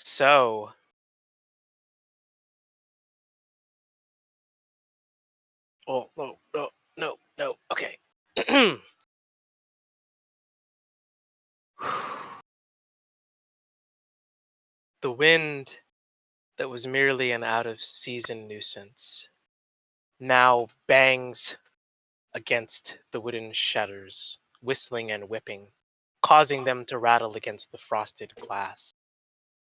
So, oh, no, no, no, no. Okay. The wind that was merely an out of season nuisance now bangs against the wooden shutters, whistling and whipping, causing them to rattle against the frosted glass.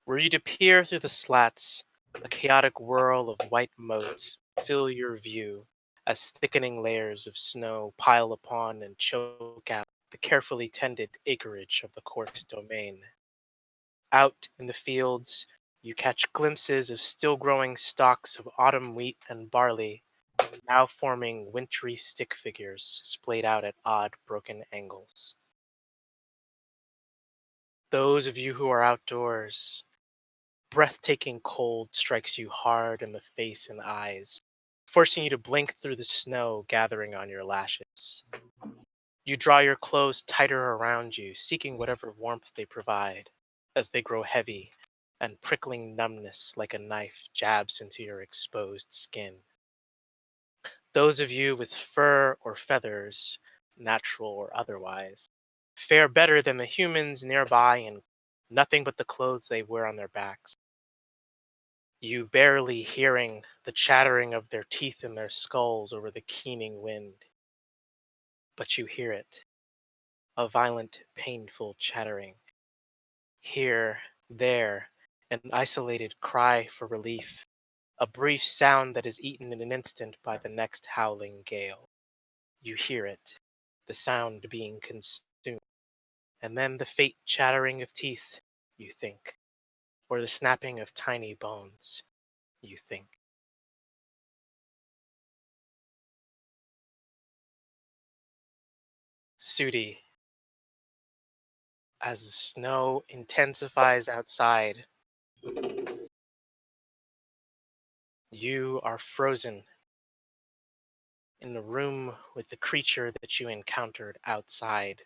Were you to peer through the slats, a chaotic whirl of white motes fill your view as thickening layers of snow pile upon and choke out the carefully tended acreage of the Korq's domain. Out in the fields, you catch glimpses of still growing stalks of autumn wheat and barley, now forming wintry stick figures splayed out at odd broken angles. Those of you who are outdoors, breathtaking cold strikes you hard in the face and eyes, forcing you to blink through the snow gathering on your lashes. You draw your clothes tighter around you, seeking whatever warmth they provide, as they grow heavy and prickling numbness like a knife jabs into your exposed skin. Those of you with fur or feathers, natural or otherwise, fare better than the humans nearby in nothing but the clothes they wear on their backs. You barely hearing the chattering of their teeth in their skulls over the keening wind. But you hear it, a violent, painful chattering. Here, there, an isolated cry for relief, a brief sound that is eaten in an instant by the next howling gale. You hear it, the sound being consumed, and then the faint chattering of teeth, you think, or the snapping of tiny bones, you think. Sudi, as the snow intensifies outside, you are frozen in the room with the creature that you encountered outside.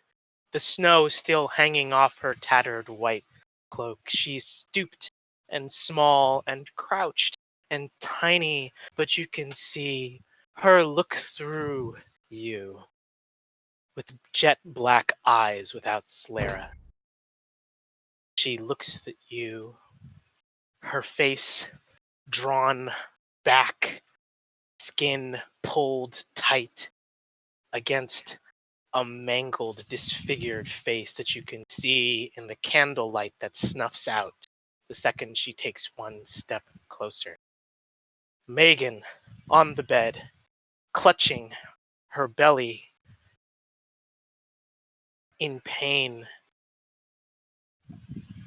The snow still hanging off her tattered white cloak. She's stooped and small and crouched and tiny, but you can see her look through you with jet black eyes without sclera. She looks at you, her face drawn back, skin pulled tight against a mangled, disfigured face that you can see in the candlelight that snuffs out the second she takes one step closer. Megan, on the bed, clutching her belly in pain.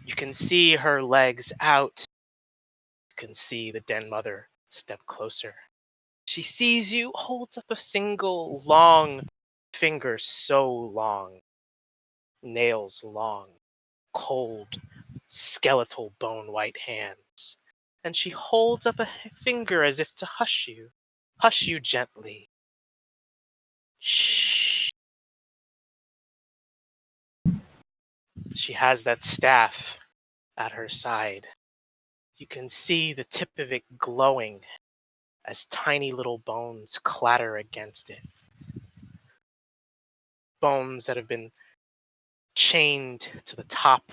You can see her legs out. You can see the den mother step closer. She sees you, holds up a single long finger, so long, nails long, cold, skeletal bone white hands. And she holds up a finger as if to hush you gently. Shh. She has that staff at her side. You can see the tip of it glowing as tiny little bones clatter against it. Bones that have been chained to the top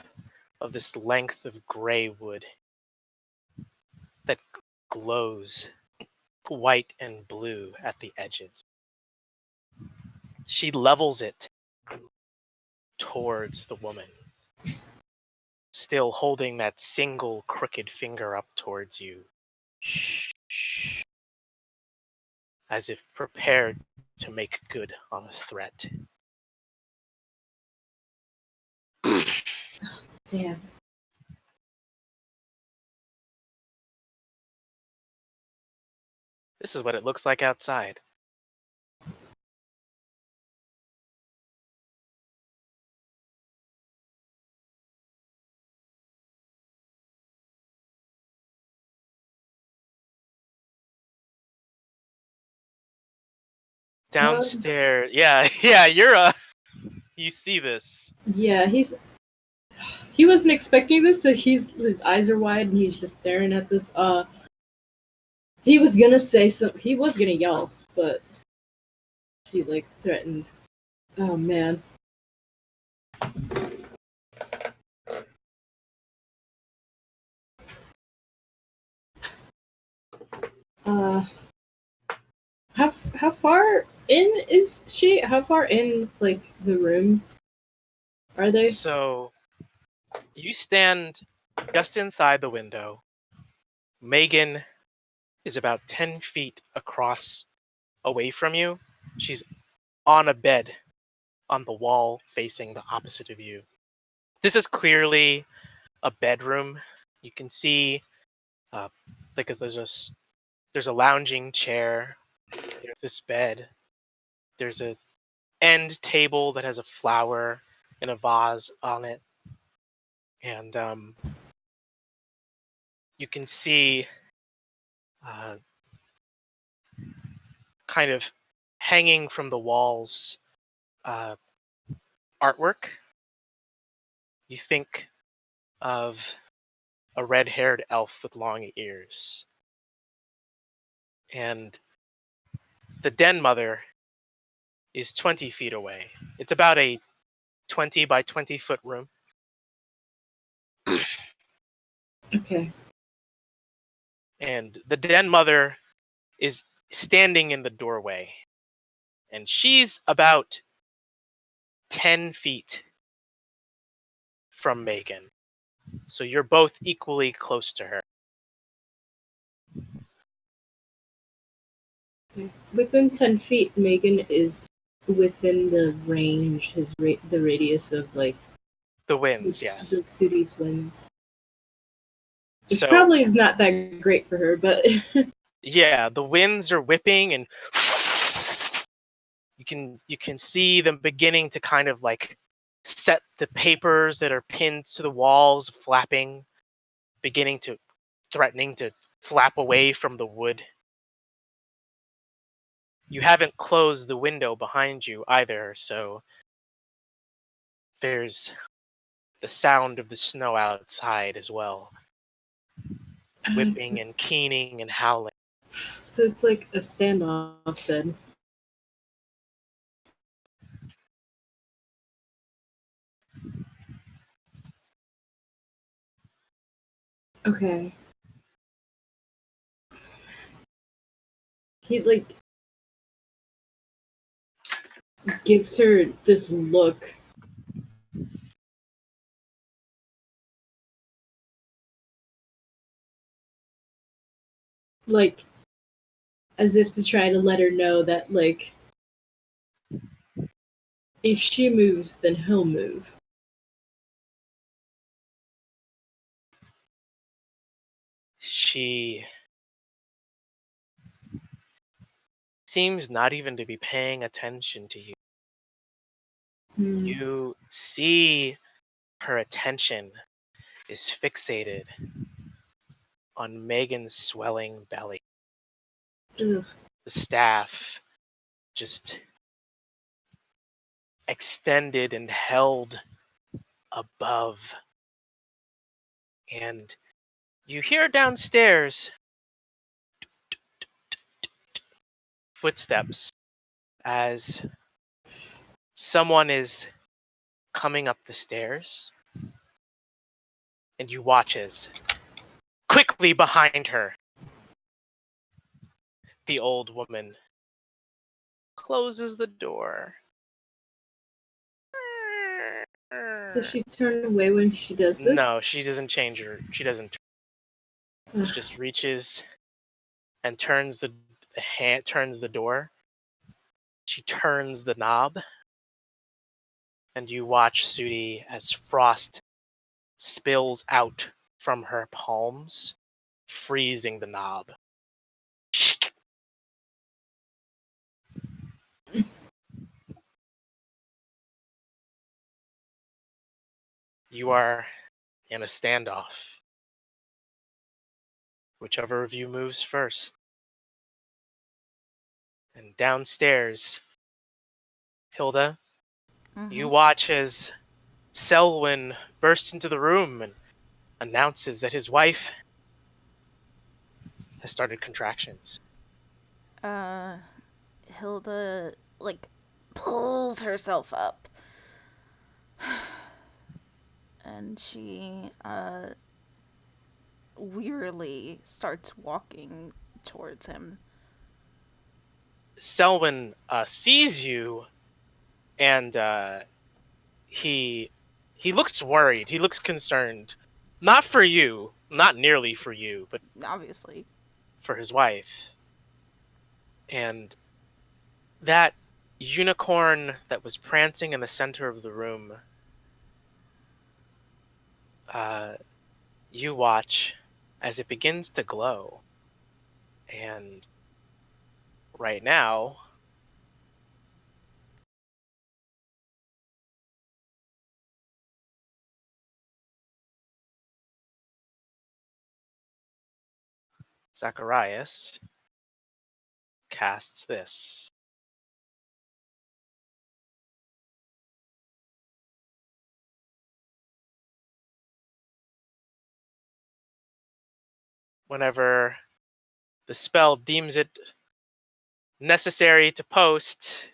of this length of gray wood that glows white and blue at the edges. She levels it towards the woman, still holding that single crooked finger up towards you. Shh, shh, as if prepared to make good on a threat. Damn. This is what it looks like outside. Downstairs, yeah, you see this. Yeah, he's he wasn't expecting this, so his eyes are wide and he's just staring at this. He was gonna say some. He was gonna yell, but she like threatened. Oh man. Uh, how far in is she? How far in like the room are they? So you stand just inside the window. Megan is about 10 feet across away from you. She's on a bed on the wall facing the opposite of you. This is clearly a bedroom. You can see, because there's a lounging chair. There's this bed. There's a end table that has a flower in a vase on it, and you can see uh, kind of hanging from the walls uh, artwork. You think of a red-haired elf with long ears, and the den mother is 20 feet away. It's about a 20 by 20 foot room. Okay. And the den mother is standing in the doorway, and she's about 10 feet from Megan. So you're both equally close to her. Okay. Within 10 feet, Megan is within the range, the radius of like The winds, yes. the Sudi's winds. Which So probably is not that great for her, but yeah, the winds are whipping, and you can see them beginning to kind of like set the papers that are pinned to the walls flapping, beginning to threatening to flap away from the wood. You haven't closed the window behind you either, so there's the sound of the snow outside as well, whipping and keening and howling. so it's like a standoff then. Okay. He like gives her this look. Like as if to try to let her know that like if she moves then he'll move. She seems not even to be paying attention to you. Hmm. You see her attention is fixated on Megan's swelling belly. Ugh. The staff just extended and held above. And you hear downstairs footsteps as someone is coming up the stairs. And you watch as quickly behind her, the old woman closes the door. Does she turn away when she does this? No, she doesn't change her. She doesn't. She just reaches and turns turns the door. She turns the knob, and you watch Sudi as frost spills out from her palms, freezing the knob. You are in a standoff. Whichever of you moves first. And downstairs, Hilda, you Mm-hmm. watch as Selwyn bursts into the room and announces that his wife has started contractions. Hilda, like, pulls herself up. And she, wearily starts walking towards him. Selwyn sees you, and he looks worried. He looks concerned, not for you, not nearly for you, but Obviously. for his wife. And that unicorn that was prancing in the center of the room, you watch as it begins to glow. And right now, Zacharias casts this. Whenever the spell deems it necessary to post.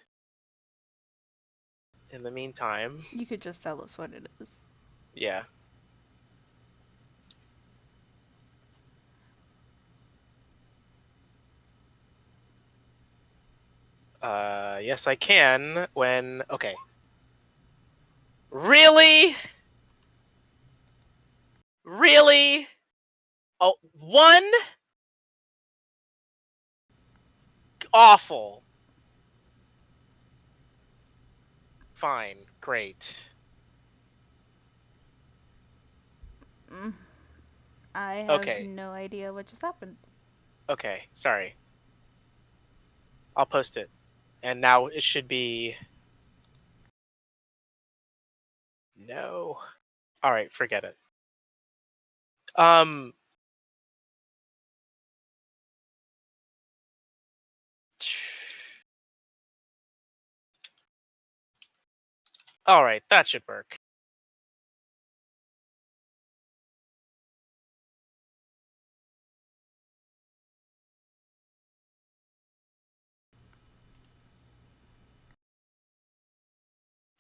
In the meantime, You could just tell us what it is. yeah. Yes, I can. When okay. Really? Really? Oh, one? Awful. Fine. Great. I have Okay. no idea what just happened. Okay. Sorry. I'll post it. And now it should be. No. All right. Forget it. Um. All right. That should work.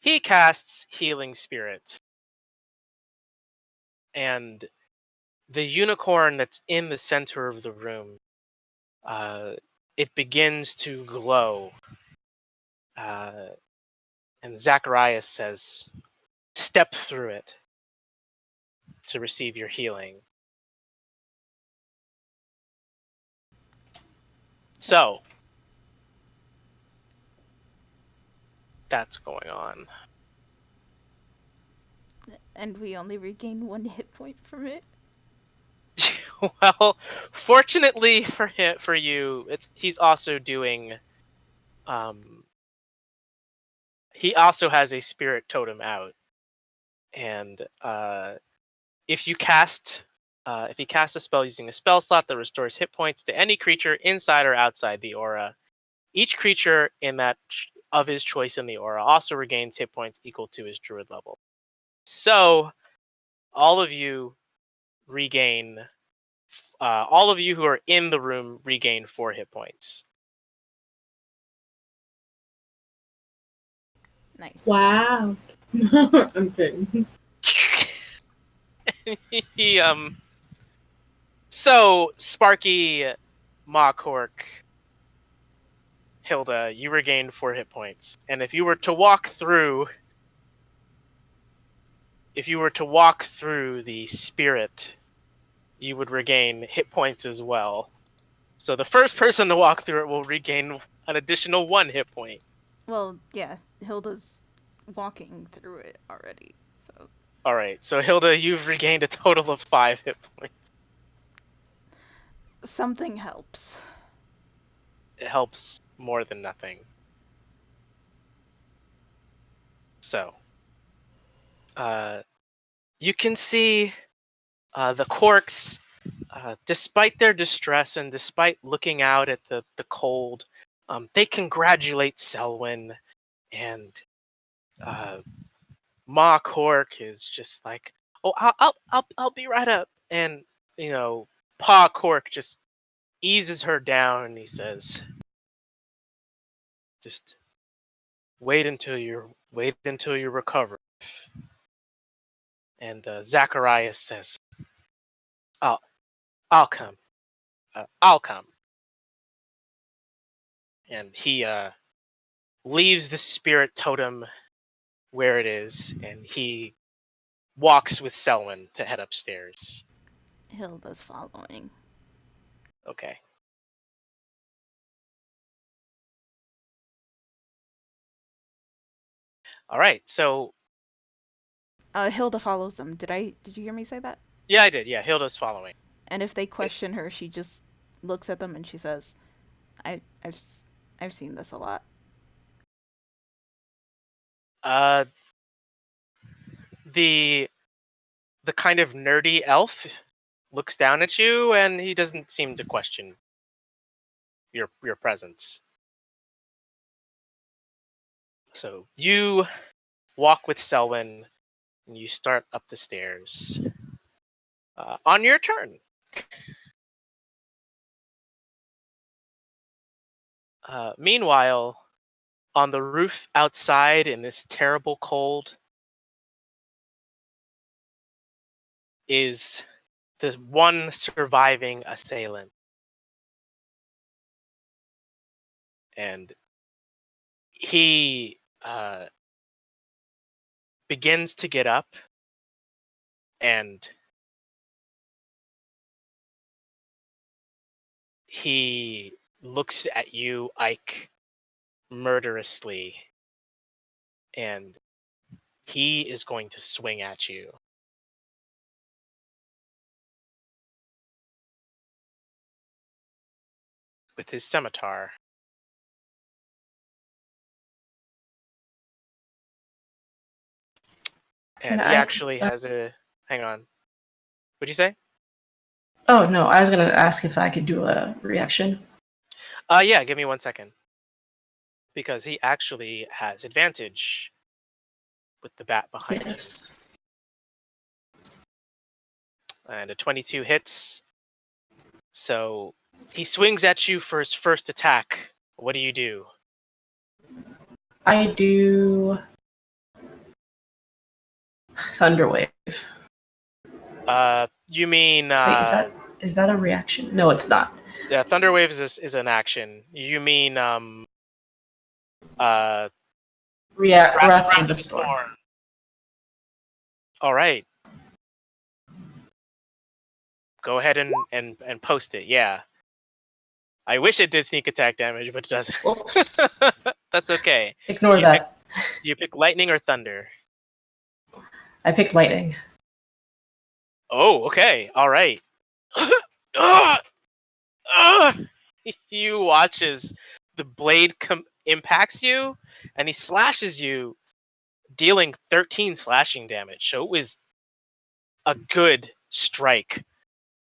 He casts Healing Spirit. And the unicorn that's in the center of the room, it begins to glow. And Zacharias says, "Step through it to receive your healing." So that's going on. And we only regain 1 hit point from it. Well, fortunately for you, he's also doing. He also has a spirit totem out, and if you cast. If you cast a spell using a spell slot that restores hit points to any creature inside or outside the aura, each creature in that of his choice in the aura also regains hit points equal to his druid level. So all of you regain. All of you who are in the room regain 4 hit points. Nice. Wow. I'm kidding. he So Sparky, Ma Korq, Hilda, you regained 4 hit points, and if you were to walk through the spirit, you would regain hit points as well. So the first person to walk through it will regain an additional 1 hit point. Well, yeah, Hilda's walking through it already, so. All right, so Hilda, you've regained a total of 5 hit points. Something helps. It helps more than nothing. So, you can see the Korqs, despite their distress and despite looking out at the cold, they congratulate Selwyn and Ma Korq is just like, "Oh, I'll be right up." And Pa Korq just eases her down, and he says, "Just wait until you recover." And Zacharias says, "I'll I'll come. I'll come." And he leaves the spirit totem where it is, and he walks with Selwyn to head upstairs. Hilda's following. Okay. All right. So Hilda follows them. Did you hear me say that? yeah, I did. Yeah, Hilda's following. And if they question her, she just looks at them and she says, I've seen this a lot." Uh, the kind of nerdy elf looks down at you, and he doesn't seem to question your presence. So you walk with Selwyn, and you start up the stairs. On your turn. Meanwhile, on the roof outside in this terrible cold is the one surviving assailant. And he begins to get up, and he looks at you, Ike, murderously, and he is going to swing at you. With his scimitar. And he actually has a... Hang on. What'd you say? Oh, no, I was going to ask if I could do a reaction. Yeah, give me 1 second. Because he actually has advantage with the bat behind you. And a 22 hits. So he swings at you for his first attack. What do you do? I do Thunderwave. You mean... Wait, is that a reaction? No, it's not. Yeah, Thunderwave is an action. You mean Wrath of the Storm. All right. Go ahead and post it. Yeah. I wish it did sneak attack damage, but it doesn't. Oops. That's okay. Ignore that. You pick lightning or thunder? I picked lightning. Oh, okay. All right. You watch as the blade impacts you, and he slashes you, dealing 13 slashing damage. So it was a good strike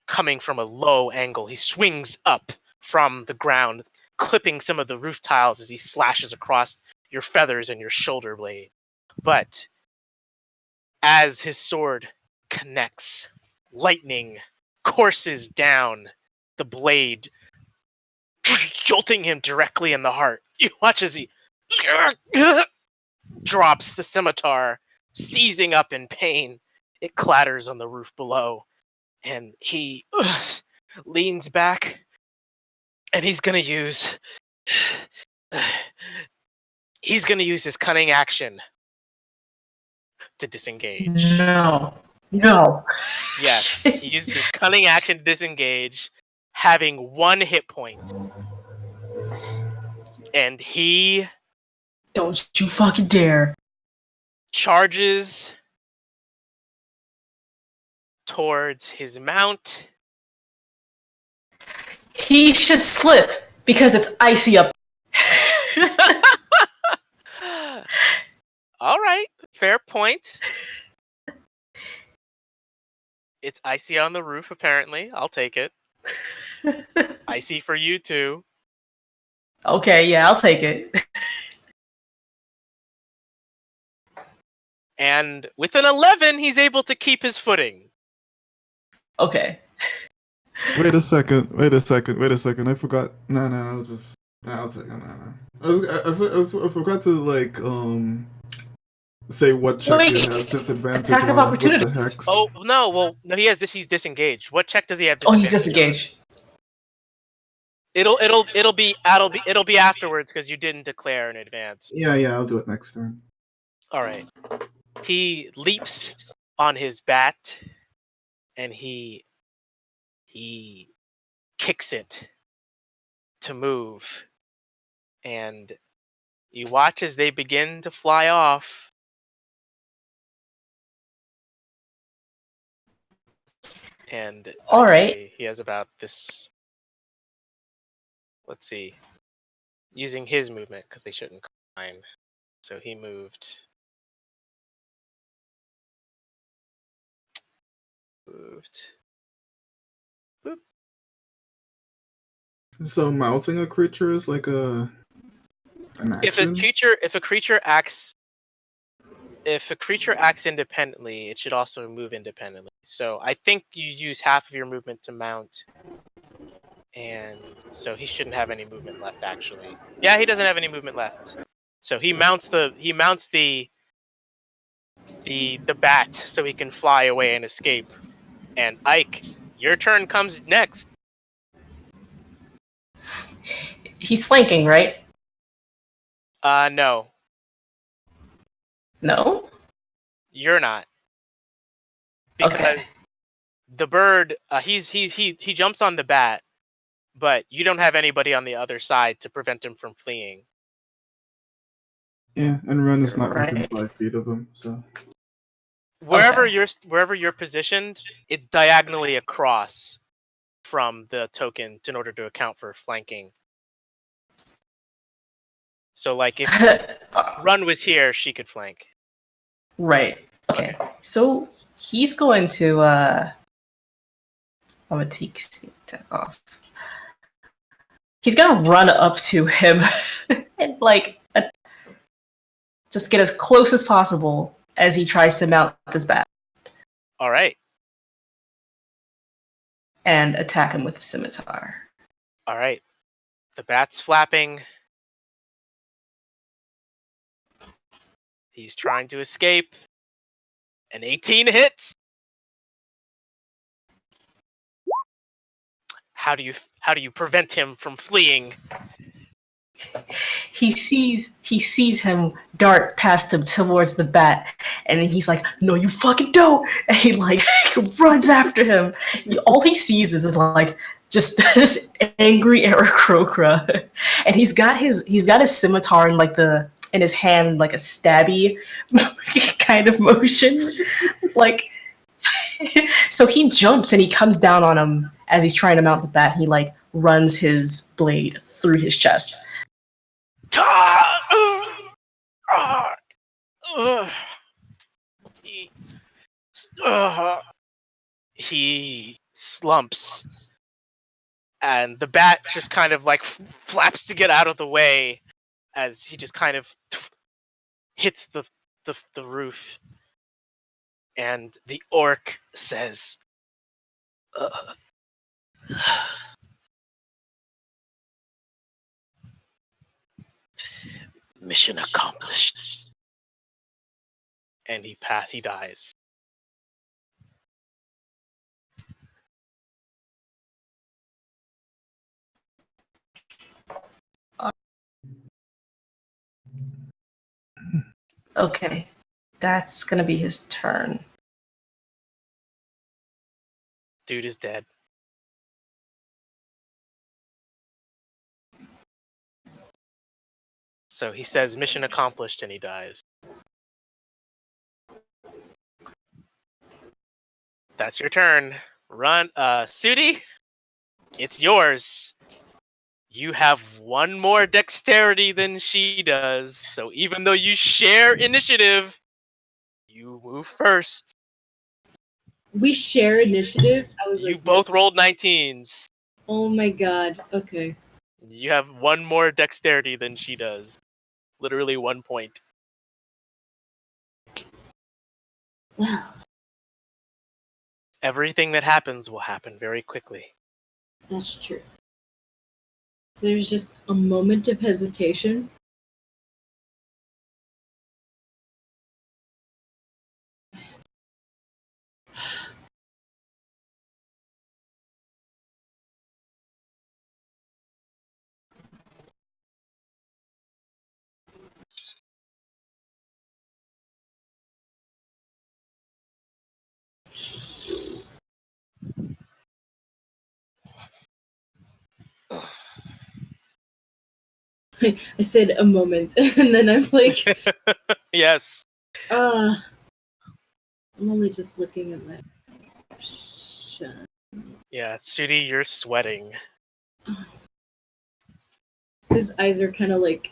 coming from a low angle. He swings up from the ground, clipping some of the roof tiles as he slashes across your feathers and your shoulder blade. But as his sword connects, lightning courses down the blade, jolting him directly in the heart. You watch as he drops the scimitar, seizing up in pain. It clatters on the roof below, and he leans back, and he's gonna use his cunning action to disengage. No. Yes, he uses his cunning action to disengage, having 1 hit point. And he... Don't you fucking dare. Charges towards his mount. He should slip because it's icy up. All right, fair point. It's icy on the roof, apparently. I'll take it. Icy for you, too. Okay, yeah, I'll take it. And with an 11, he's able to keep his footing. Okay. Wait a second. I forgot. No, I'll just. I'll take it. No. I forgot to say what check Wait, it has disadvantage attack of on. What opportunity. the hex? Oh no! Well, no, he's disengaged. What check does he have Oh, he's disadvantage on? disengaged. It'll be afterwards because you didn't declare in advance. Yeah, I'll do it next turn. All right. He leaps on his bat, and he kicks it to move, and you watch as they begin to fly off. And All I'd right. say he has about this. Let's see, using his movement because they shouldn't combine. So he moved. Boop. So mounting a creature is like an action. If a creature acts independently, it should also move independently. So I think you use half of your movement to mount, and so he shouldn't have any movement left. Actually, yeah, he doesn't have any movement left. So he mounts the bat so he can fly away and escape. And Ike, your turn comes next. He's flanking, right? No, No. you're not, because Okay. the bird he jumps on the bat, but you don't have anybody on the other side to prevent him from fleeing. Yeah, and Ren is not within Right. 5 feet of him, so. Wherever Okay. you're positioned, it's diagonally across from the token in order to account for flanking. So like if Run was here, she could flank. Right. Okay. So he's going to I'm gonna take sneak attack off. He's gonna run up to him and just get as close as possible as he tries to mount this bat All right. and attack him with a scimitar. All right. The bat's flapping. He's trying to escape. An 18 hits. How do you prevent him from fleeing? He sees him dart past him towards the bat, and then he's like, "No, you fucking don't!" And he runs after him. All he sees is just this angry Aarakocra, and he's got his scimitar in his hand, like a stabby kind of motion, like. So he jumps and he comes down on him as he's trying to mount the bat. He runs his blade through his chest. He slumps, and the bat just kind of flaps to get out of the way as he just kind of hits the roof. And the orc says, "Mission accomplished." And he dies. Okay, that's gonna be his turn. Dude is dead. So he says, "Mission accomplished," and he dies. That's your turn. Run, Sudi, it's yours. You have one more dexterity than she does, so even though you share initiative, you move first. We share initiative. I was You like, both rolled 19s. oh my god. Okay. You have one more dexterity than she does. Literally 1 point. Well, Everything that happens will happen very quickly. that's true. So there's just a moment of hesitation. I said a moment, and then I'm like, Yes. I'm only just looking at my option. Yeah, Sudi, you're sweating. His eyes are kind of like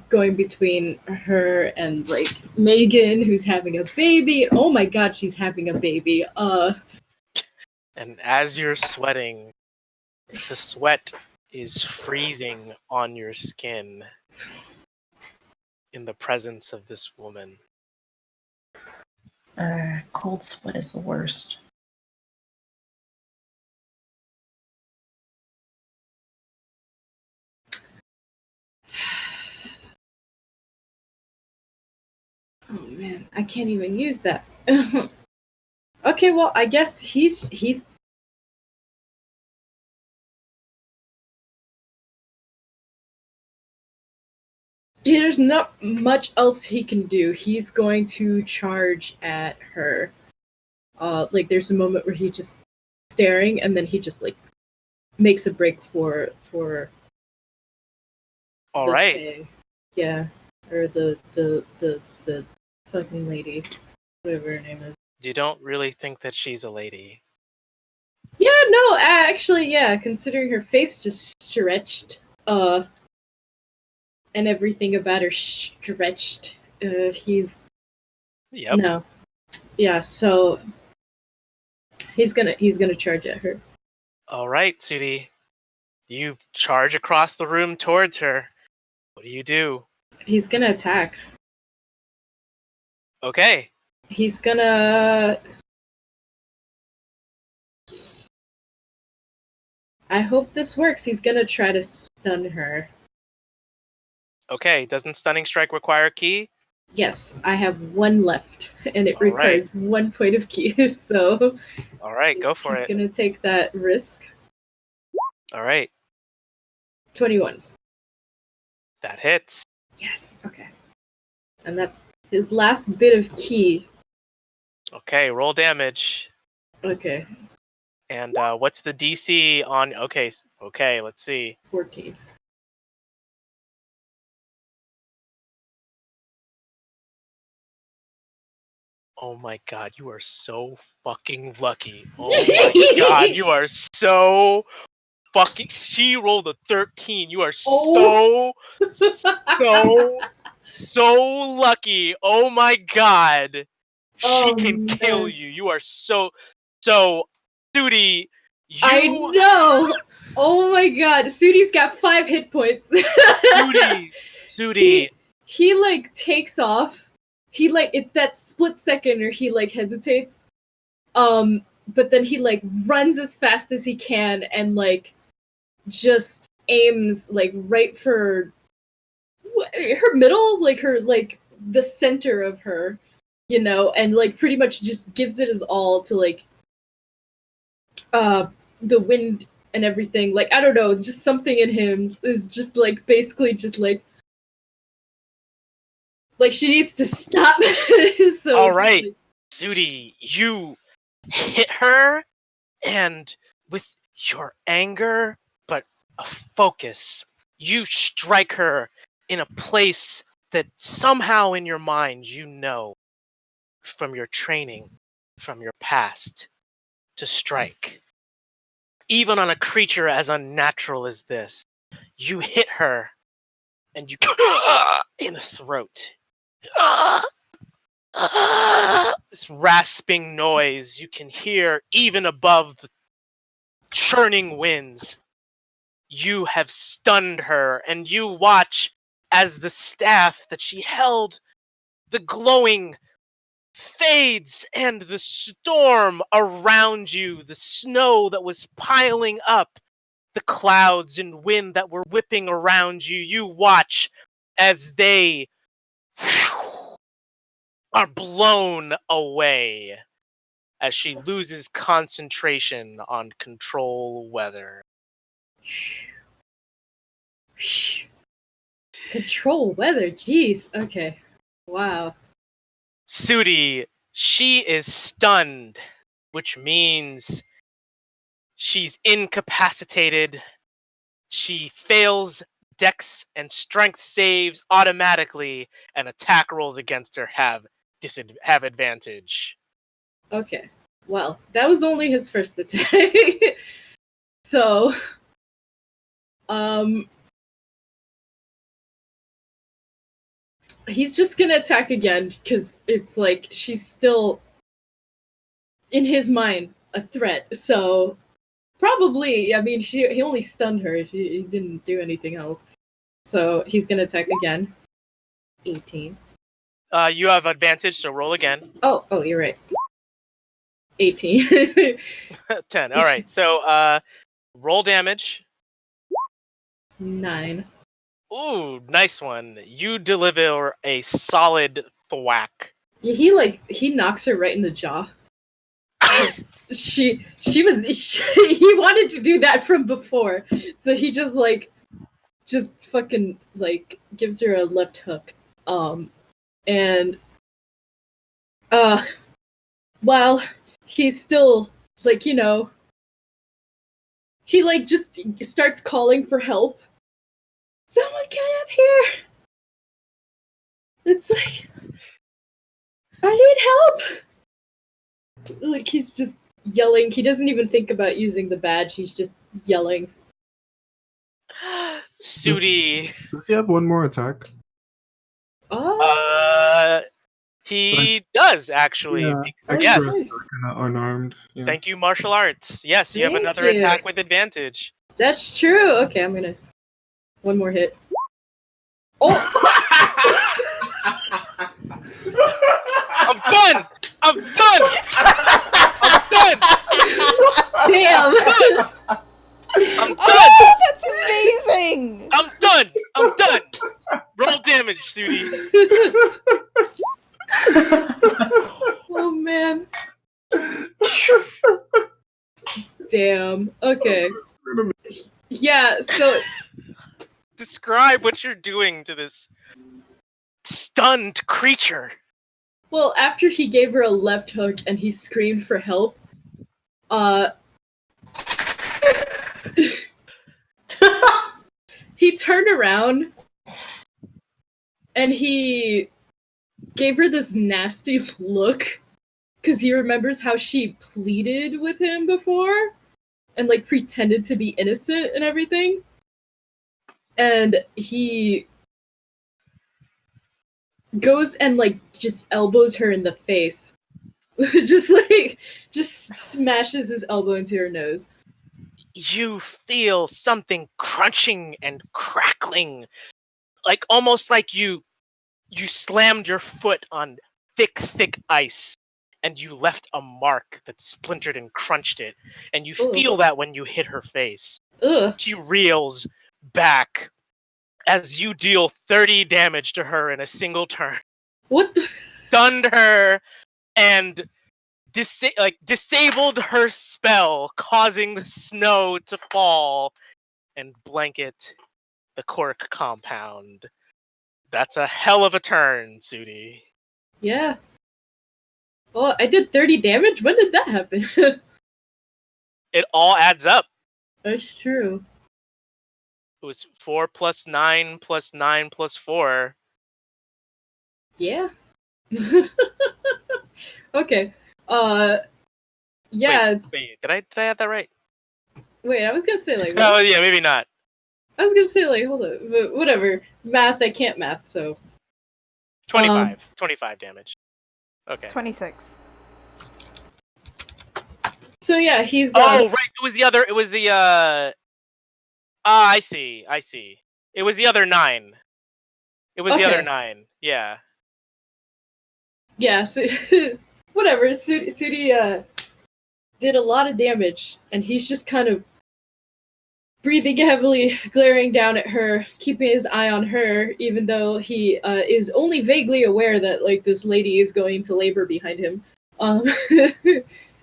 going between her and like Megan, who's having a baby. Oh my god, she's having a baby. And as you're sweating, the sweat is freezing on your skin in the presence of this woman. Cold sweat is the worst. Oh man, I can't even use that. Okay, well, I guess he's there's not much else he can do. He's going to charge at her. Like there's a moment where he just staring, and then he just like makes a break for All the right. thing. Yeah, or the fucking lady, whatever her name is. You don't really think that she's a lady. Yeah, no, actually, yeah. Considering her face just stretched, and everything about her stretched, he's Yep. no, yeah. So he's gonna charge at her. All right, Sudi. You charge across the room towards her. What do you do? He's gonna attack. Okay. He's gonna. I hope this works. He's gonna try to stun her. Okay. Doesn't stunning strike require key? Yes, I have one left, and it All right. requires 1 point of key. So All right. Go for he's it. gonna take that risk. All right. 21. That hits. Yes. Okay. And that's his last bit of key. Okay. Roll damage. Okay. And what's the DC on? Okay. Okay. Let's see. 14. Oh my god, you are so fucking lucky. Oh my god, you are so fucking. She rolled a 13. You are Oh. so lucky. Oh my god. She Oh, can kill man. you. You are so. Sudi, I you. know. Oh my god. Sudi's got 5 hit points. Sudi. He like takes off. He like it's that split second where he like hesitates. But then he like runs as fast as he can and like just aims like right for her middle, like her like the center of her, you know, and like pretty much just gives it his all to like the wind and everything. Like I don't know, just something in him is just like basically just like she needs to stop. So All right, Sudi, you hit her, and with your anger, but a focus, you strike her in a place that somehow in your mind you know from your training, from your past, to strike. Even on a creature as unnatural as this, you hit her and you in the throat. This rasping noise you can hear even above the churning winds. You have stunned her, and you watch as the staff that she held, the glowing fades, and the storm around you, the snow that was piling up, the clouds and wind that were whipping around you, you watch as they are blown away as she loses concentration on control weather. Control weather, jeez. Okay. Wow. Sudi, she is stunned, which means she's incapacitated. She fails dex and strength saves automatically, and attack rolls against her have advantage. Okay. Well, that was only his first attack. So, he's just gonna attack again because it's like she's still, in his mind, a threat. So, probably, I mean, he only stunned her. He didn't do anything else. So he's gonna attack again. 18. You have advantage, so roll again. Oh, you're right. 18. 10. All right. So roll damage. 9. Ooh, nice one. You deliver a solid thwack. Yeah, he knocks her right in the jaw. He wanted to do that from before, so he just fucking gives her a left hook. And while he's still he just starts calling for help. Someone get up here! It's like, I need help! Like, he's just yelling. He doesn't even think about using the badge. He's just yelling. Sudi. Does he have one more attack? He does actually. Yeah. Yes. Extra unarmed. Yeah. Thank you, martial arts. Yes, you have Thank another you. attack with advantage. That's true. Okay, I'm gonna. One more hit. Oh! I'm done! I'm done! I'm done! Damn! I'm done! Oh, that's amazing! I'm done! I'm done! Roll damage, Sudi. Oh man. Damn. Okay. Yeah, so Describe what you're doing to this stunned creature. well, after he gave her a left hook and he screamed for help, he turned around and he gave her this nasty look because he remembers how she pleaded with him before and pretended to be innocent and everything. And he goes and just elbows her in the face. just smashes his elbow into her nose. You feel something crunching and crackling, almost like you slammed your foot on thick ice and you left a mark that splintered and crunched it, and you feel that when you hit her face. Ugh. She reels back as you deal 30 damage to her in a single turn. What the? Stunned her and disabled her spell, causing the snow to fall and blanket the Korq compound. That's a hell of a turn, Sudi. Yeah. Well, I did 30 damage? When did that happen? It all adds up. That's true. It was 4 plus 9 plus 9 plus 4. Yeah. Okay. Yeah, Wait, did I have that right? Wait, I was gonna say what? Oh, yeah, maybe not. I was gonna say hold on, but whatever. Math, I can't math, so. 25. 25 damage. Okay. 26. So yeah, he's. Oh, right. It was the. I see. It was the other 9. It was the other 9. Yeah. Yeah, so whatever. Sudi did a lot of damage, and he's just kind of breathing heavily, glaring down at her, keeping his eye on her, even though he is only vaguely aware that like this lady is going to labor behind him. Um,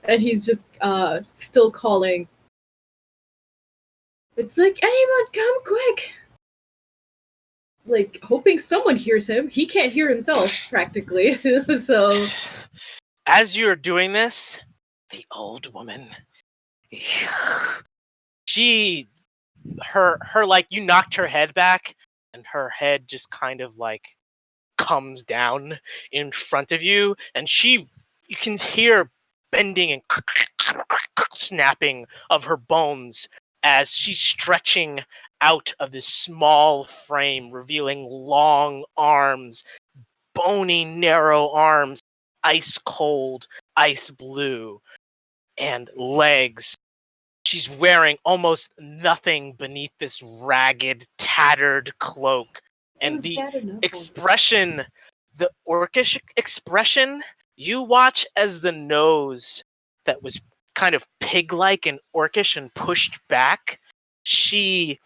and he's just still calling. It's like, anyone come quick! Like, hoping someone hears him. He can't hear himself, practically. So. As you're doing this, the old woman, her like, you knocked her head back, and her head just kind of like comes down in front of you, and you can hear bending and snapping of her bones as she's stretching out of this small frame, revealing long arms, bony, narrow arms, ice cold, ice blue, and legs. She's wearing almost nothing beneath this ragged, tattered cloak. And the expression, the orcish expression, you watch as the nose that was kind of pig-like and orcish and pushed back, she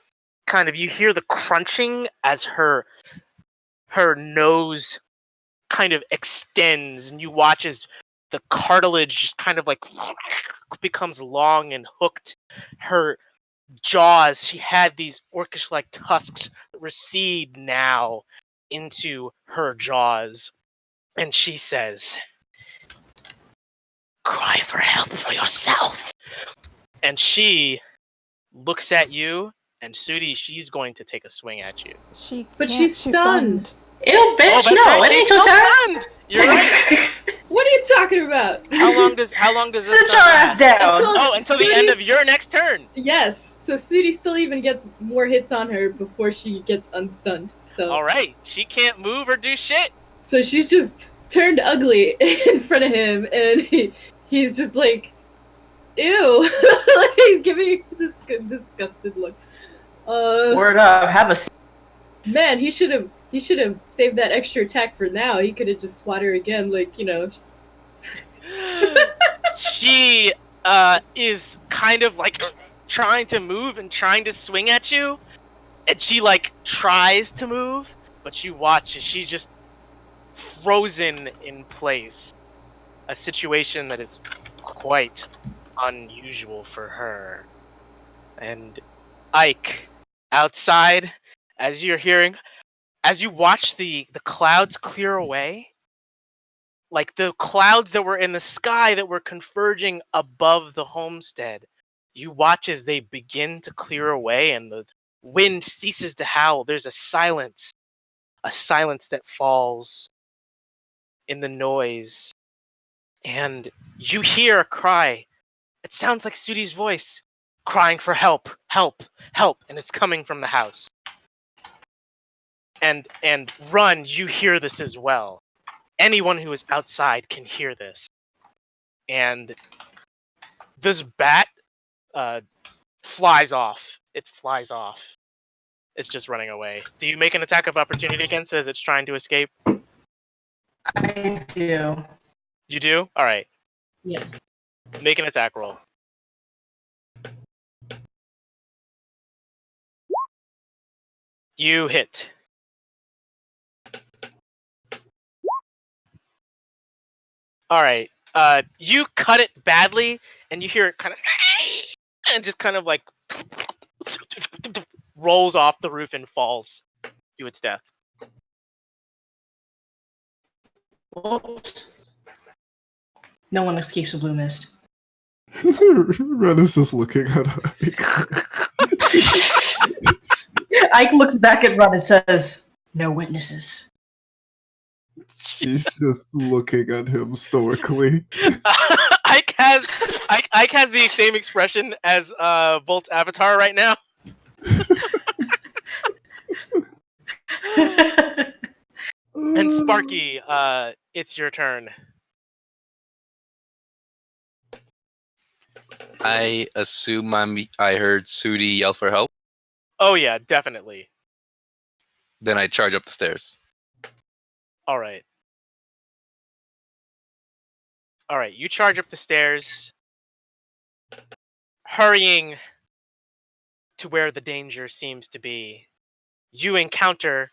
kind of, you hear the crunching as her nose kind of extends, and you watch as the cartilage just kind of like becomes long and hooked. Her jaws, she had these orcish like tusks that recede now into her jaws, and she says, "Cry for help for yourself." And she looks at you, and Sudi, she's going to take a swing at you. But she's stunned. Ew, bitch, that's no, right, it she's ain't your still turn. stunned. You're right. What are you talking about? How long does this Sit your stun ass last? down. Until the end of your next turn. Yes. So Sudi still even gets more hits on her before she gets unstunned. So. All right, she can't move or do shit. So she's just turned ugly in front of him, and he's just like, ew. He's giving this disgusted look. Word up, have a seat. Man, he should have saved that extra attack for now. He could have just swat her again, like, you know. She is kind of like trying to move and trying to swing at you, and she like tries to move, but you watch as she's just frozen in place. A situation that is quite unusual for her. And Ike, outside, as you watch the clouds clear away, like the clouds that were in the sky that were converging above the homestead, you watch as they begin to clear away and the wind ceases to howl. There's a silence that falls in the noise, and you hear a cry. It sounds like Sudi's voice crying for help, help, help, and it's coming from the house. And Run, you hear this as well. Anyone who is outside can hear this. And this bat flies off. It flies off. It's just running away. Do you make an attack of opportunity against it as it's trying to escape? I do. You do? Alright. Yeah. Make an attack roll. You hit. Alright. You cut it badly, and you hear it kind of and just kind of like rolls off the roof and falls to its death. Whoops. No one escapes a blue mist. Ren is just looking at Ike. Ike looks back at Ron and says, "No witnesses." She's just looking at him stoically. Ike has the same expression as Volt's avatar right now. And Sparky, it's your turn. I assume I heard Sudi yell for help. Oh yeah, definitely. Then I charge up the stairs. All right. All right, you charge up the stairs, hurrying to where the danger seems to be. You encounter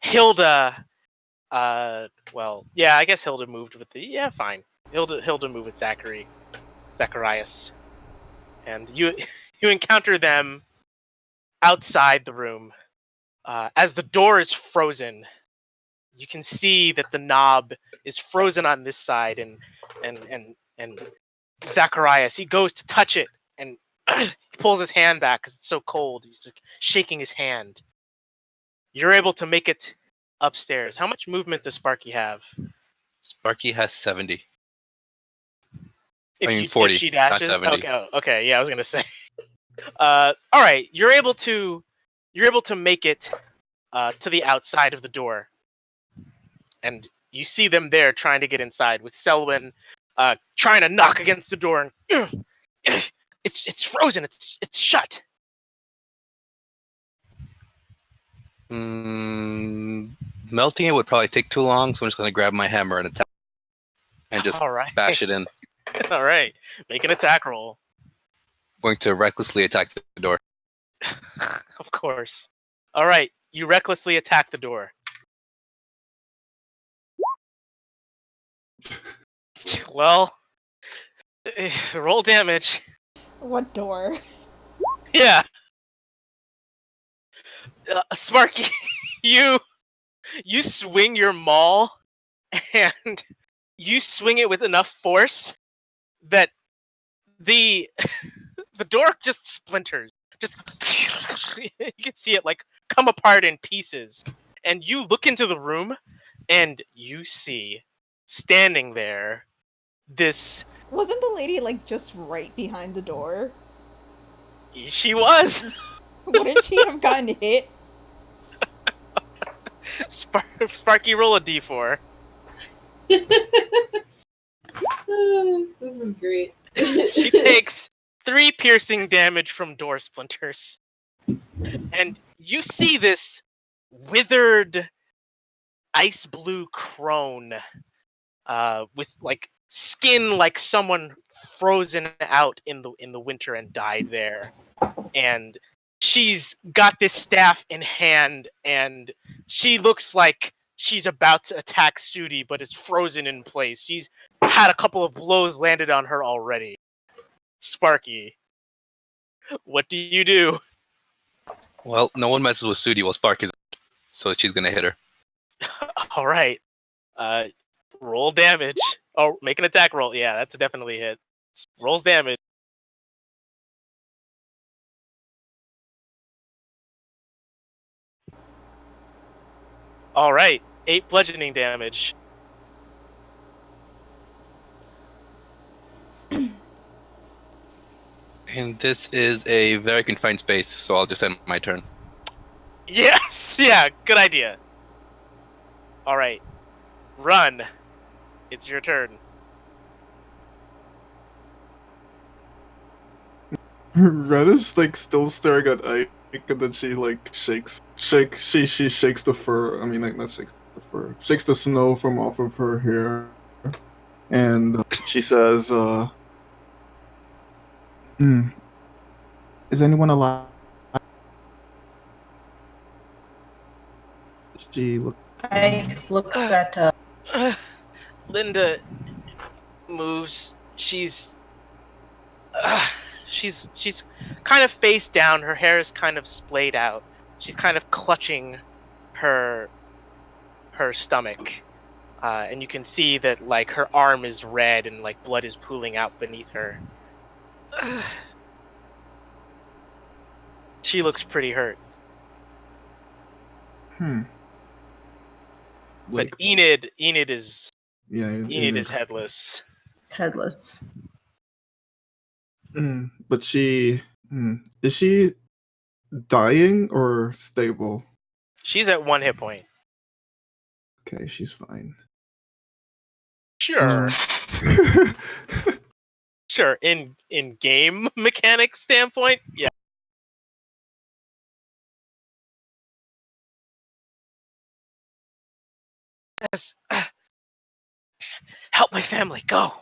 Hilda. Well, yeah, I guess Hilda moved with the. Yeah, fine. Hilda moved with Zacharias, and you you encounter them outside the room. As the door is frozen, you can see that the knob is frozen on this side, and Zacharias, he goes to touch it, and he pulls his hand back because it's so cold. He's just shaking his hand. You're able to make it upstairs. How much movement does Sparky have? Sparky has 70. If 40, she not dashes, 70. okay, yeah, I was gonna say. All right, you're able to make it to the outside of the door, and you see them there trying to get inside with Selwyn trying to knock against the door, and it's frozen. It's shut. Melting it would probably take too long, so I'm just going to grab my hammer and attack and just All right. bash it in. All right, make an attack roll. Going to recklessly attack the door. Of course. All right, you recklessly attack the door. Well, roll damage. What door? Yeah, Sparky, you swing your maul, and you swing it with enough force that the door just splinters. Just you can see it like come apart in pieces. And you look into the room, and you see standing there this. Wasn't the lady like just right behind the door? She was. Wouldn't she have gotten hit? Sparky, roll a d4. This is great. She takes 3 piercing damage from door splinters. And you see this withered ice blue crone with like skin like someone frozen out in the winter and died there. And she's got this staff in hand, and she looks like she's about to attack Sudi, but is frozen in place. She's had a couple of blows landed on her already. Sparky, what do you do? Well, no one messes with Sudi while Spark is out, so she's going to hit her. All right, roll damage. Oh, make an attack roll. Yeah, that's definitely a hit. Rolls damage. All right, 8 bludgeoning damage. And this is a very confined space, so I'll just end my turn. Yes, yeah, good idea. All right, run. It's your turn. Red is like still staring at Ike, and then she like she shakes the fur. I mean, like not shakes the fur, shakes the snow from off of her hair, and she says, "Is anyone alive?" She Looks at Linda moves. She's kind of face down. Her hair is kind of splayed out. She's kind of clutching her stomach, and you can see that like her arm is red and like blood is pooling out beneath her. She looks pretty hurt. like, But Enid is Enid is headless. headless. But she is she dying or stable? She's at 1 hit point. Okay, she's fine. Sure. Sure. In game mechanics standpoint, yeah. Help my family. Go.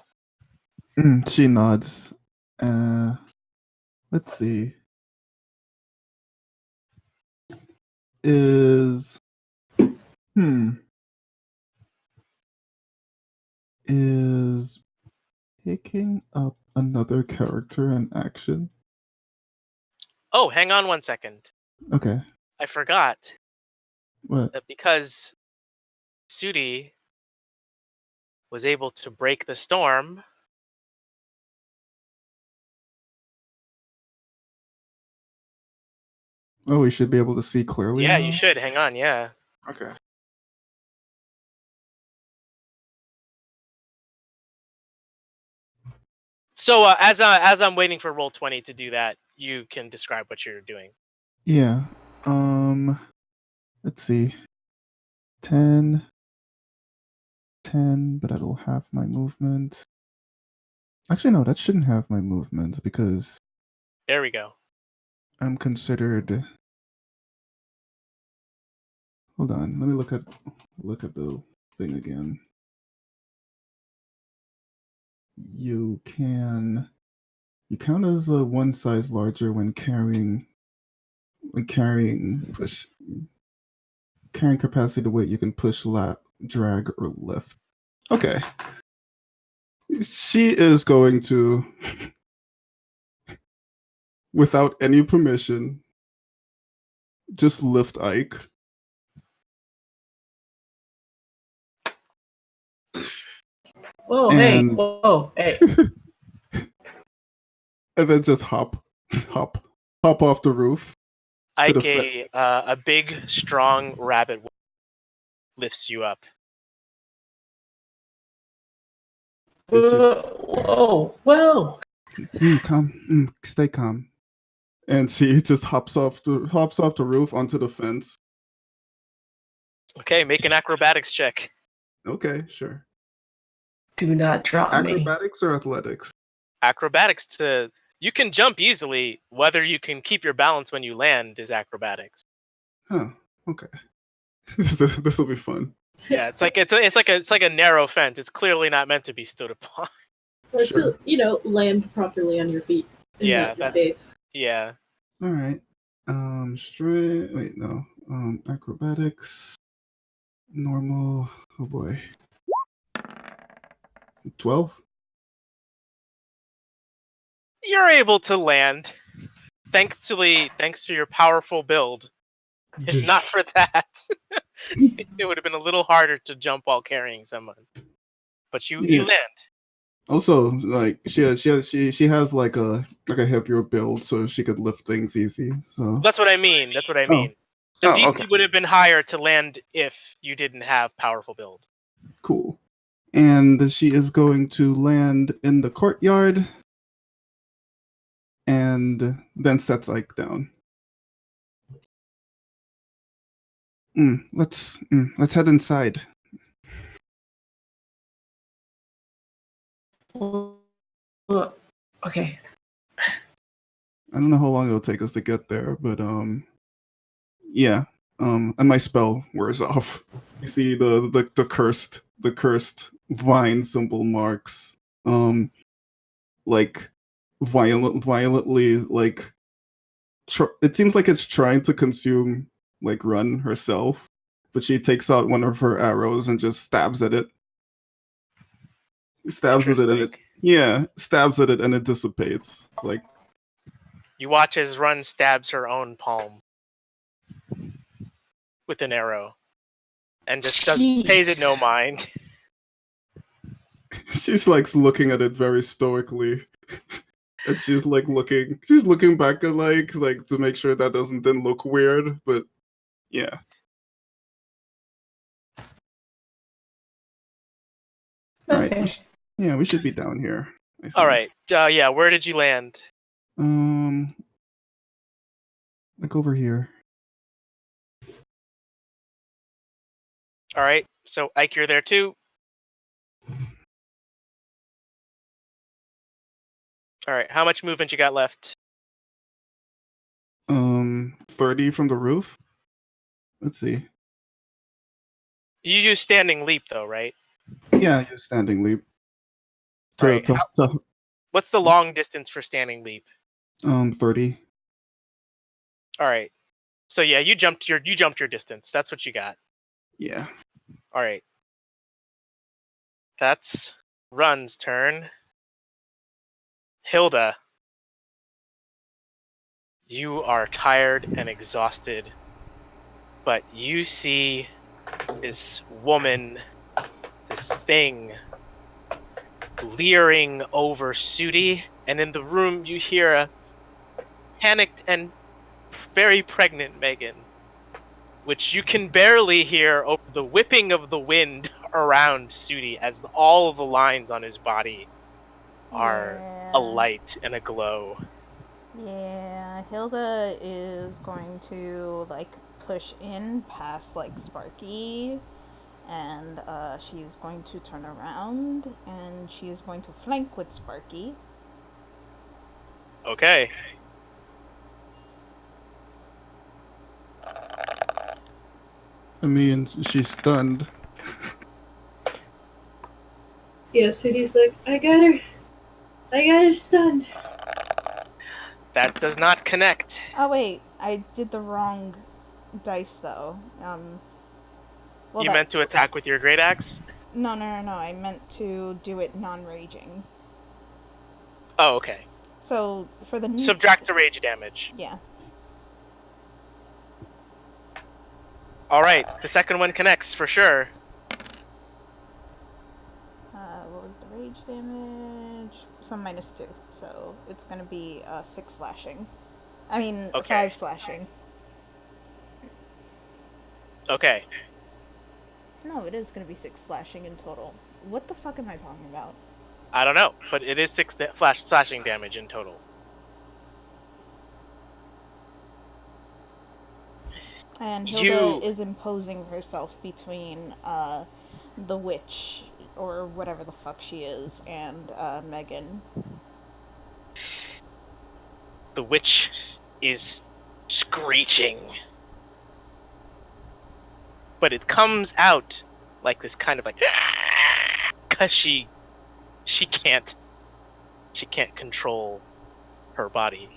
She nods. Let's see. Is is picking up another character in action? Oh, hang on 1 second. Okay. I forgot What? that because Sudi was able to break the storm. Oh, we should be able to see clearly Yeah, now? you should. Hang on. Yeah. Okay. So as I'm waiting for Roll20 to do that, you can describe what you're doing. Yeah. Let's see. 10, but it'll have my movement. Actually, no, that shouldn't have my movement because There we go. I'm considered. Hold on, let me look at the thing again. You count as one size larger when carrying carrying capacity to weight. You can push, drag, or lift. Okay. She is going to, without any permission, just lift Ike. Whoa, And- hey. And then just hop off the roof. To the Ike, a big, strong rabbit lifts you up. Whoa. Calm, stay calm. And she just hops off the roof onto the fence. Okay, make an acrobatics check. Okay, sure. Do not drop me. Acrobatics or athletics? Acrobatics you can jump easily. Whether you can keep your balance when you land is acrobatics. Huh. Okay. This will be fun. Yeah, it's like a narrow fence. It's clearly not meant to be stood upon. Or Sure. to, land properly on your feet. And Yeah, not your that- face. Yeah. All right. Straight. Wait, no. Acrobatics. Normal. Oh boy. 12. You're able to land. Thanks to your powerful build. If not for that, it would have been a little harder to jump while carrying someone. But you Yeah. land. Also, like she has like a heavier build, so she could lift things easy. So That's what I mean. The Oh, DC okay. would have been higher to land if you didn't have powerful build. cool. And she is going to land in the courtyard, and then sets Ike down. Let's head inside. Okay. I don't know how long it'll take us to get there, but yeah. And my spell wears off. You see the cursed vine symbol marks, like violently, like it seems like it's trying to consume like Run herself, but she takes out one of her arrows and just stabs at it. Stabs at it and it dissipates. It's like, You watch as Run stabs her own palm with an arrow, and just pays it no Jeez. mind. she's like looking at it very stoically. And she's looking back at like to make sure that didn't look weird, but yeah. Alright. Okay. We should be down here. I think. All right. Yeah. Where did you land? Like over here. All right. So Ike, you're there too. All right. How much movement you got left? 30 from the roof. Let's see. You use standing leap though, right? Yeah, use standing leap. Alright, To what's the long distance for standing leap? 30. Alright. So yeah, you jumped your distance. That's what you got. Yeah. Alright. That's Run's turn. Hilda, you are tired and exhausted, but you see this woman, this thing, leering over Sudi, and in the room you hear a panicked and very pregnant Megan, which you can barely hear over the whipping of the wind around Sudi as all of the lines on his body are alight and aglow. Yeah, Hilda is going to like push in past like Sparky, and she's going to turn around and she is going to flank with Sparky. Okay. I mean, she's stunned. Yeah, Sudi's like, I got her stunned. That does not connect. Oh wait, I did the wrong dice though. Well, You meant to that's attack with your great axe? no. I meant to do it non-raging. Oh, okay. So for the Subtract the rage damage. yeah. Alright, the second one connects for sure. What was the rage damage? Some -2, so it's gonna be 6 slashing. I mean, Okay. 5 slashing. Okay. No, it is gonna be 6 slashing in total. What the fuck am I talking about? I don't know, but it is 6 slashing damage in total. And Hilda is imposing herself between the witch, or whatever the fuck she is, and Megan. The witch is screeching. But it comes out like this kind of like, cause she can't control her body.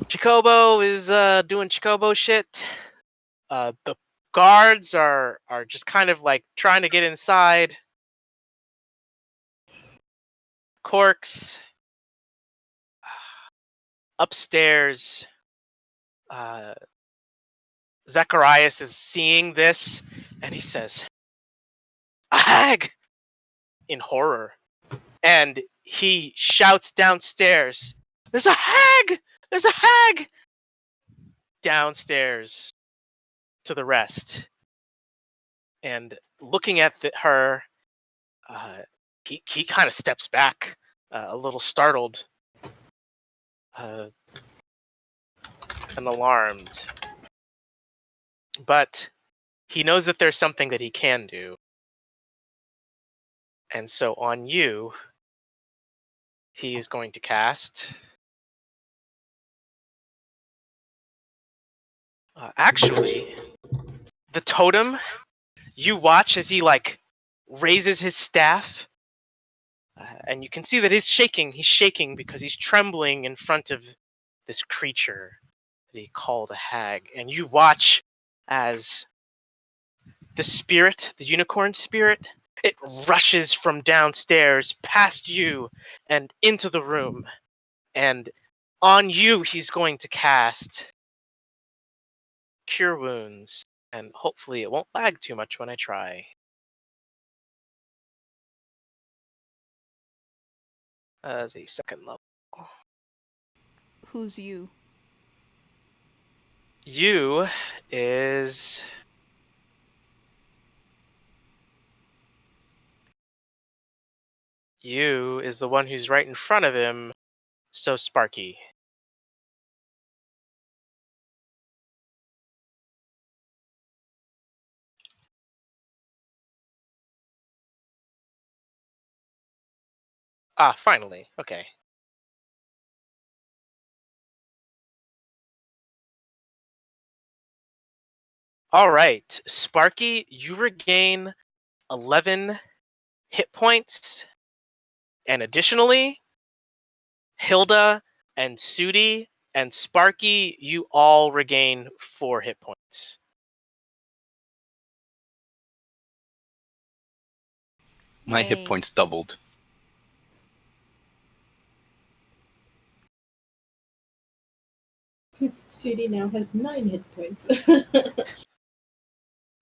Chocobo is doing Chocobo shit. The guards are just kind of like trying to get inside. Korq's upstairs. Zacharias is seeing this, and he says, "A hag!" in horror, and he shouts downstairs, "There's a hag! There's a hag!" downstairs to the rest. And looking at her, he kind of steps back, a little startled and alarmed. But he knows that there's something that he can do. And so on you, he is going to cast... actually, the totem, you watch as he like raises his staff, and you can see that he's shaking because he's trembling in front of this creature that he called a hag. And you watch as the spirit, the unicorn spirit, it rushes from downstairs past you and into the room. And on you, he's going to cast Cure Wounds. And hopefully it won't lag too much when I try. As a second level. Who's you? You is... You is the one who's right in front of him, so Sparky. Ah, finally. Okay. All right, Sparky, you regain 11 hit points, and additionally, Hilda and Sudi and Sparky, you all regain 4 hit points. My hit Yay. points doubled. Sudi now has 9 hit points.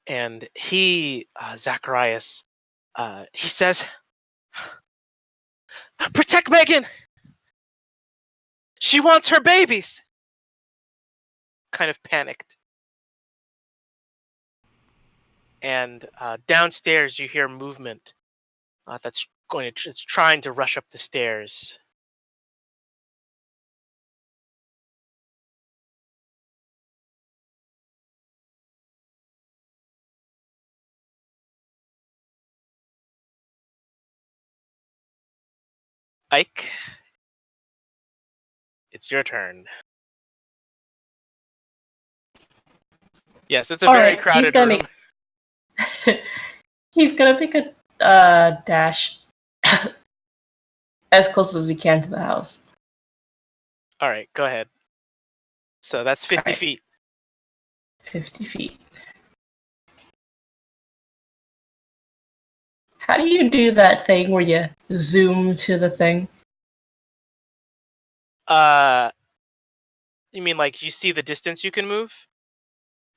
And he, Zacharias, he says, "Protect Megan! She wants her babies!" Kind of panicked. And downstairs you hear movement that's it's trying to rush up the stairs. Ike, it's your turn. Yes, it's a All very right, crowded room. He's gonna make a dash as close as he can to the house. All right, go ahead. So that's 50 Right. feet. 50 feet. How do you do that thing where you zoom to the thing? You mean like you see the distance you can move?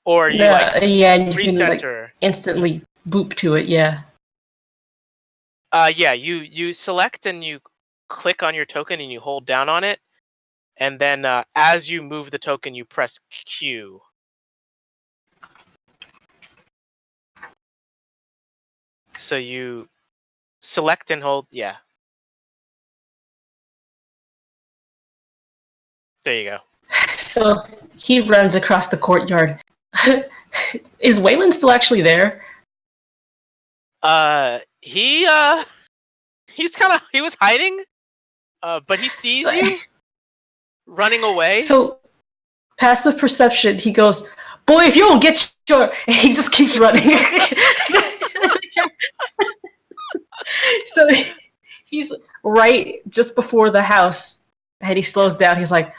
Or you Yeah, and you can like recenter? instantly boop to it, yeah. Yeah, you select and you click on your token and you hold down on it. And then as you move the token, you press Q. So you select and hold, yeah. There you go. So he runs across the courtyard. Is Waylon still actually there? He was hiding, but he sees So- you running away. So, passive perception, he goes, "Boy, if you don't get your," and he just keeps running. So he's right just before the house, and he slows down. He's like,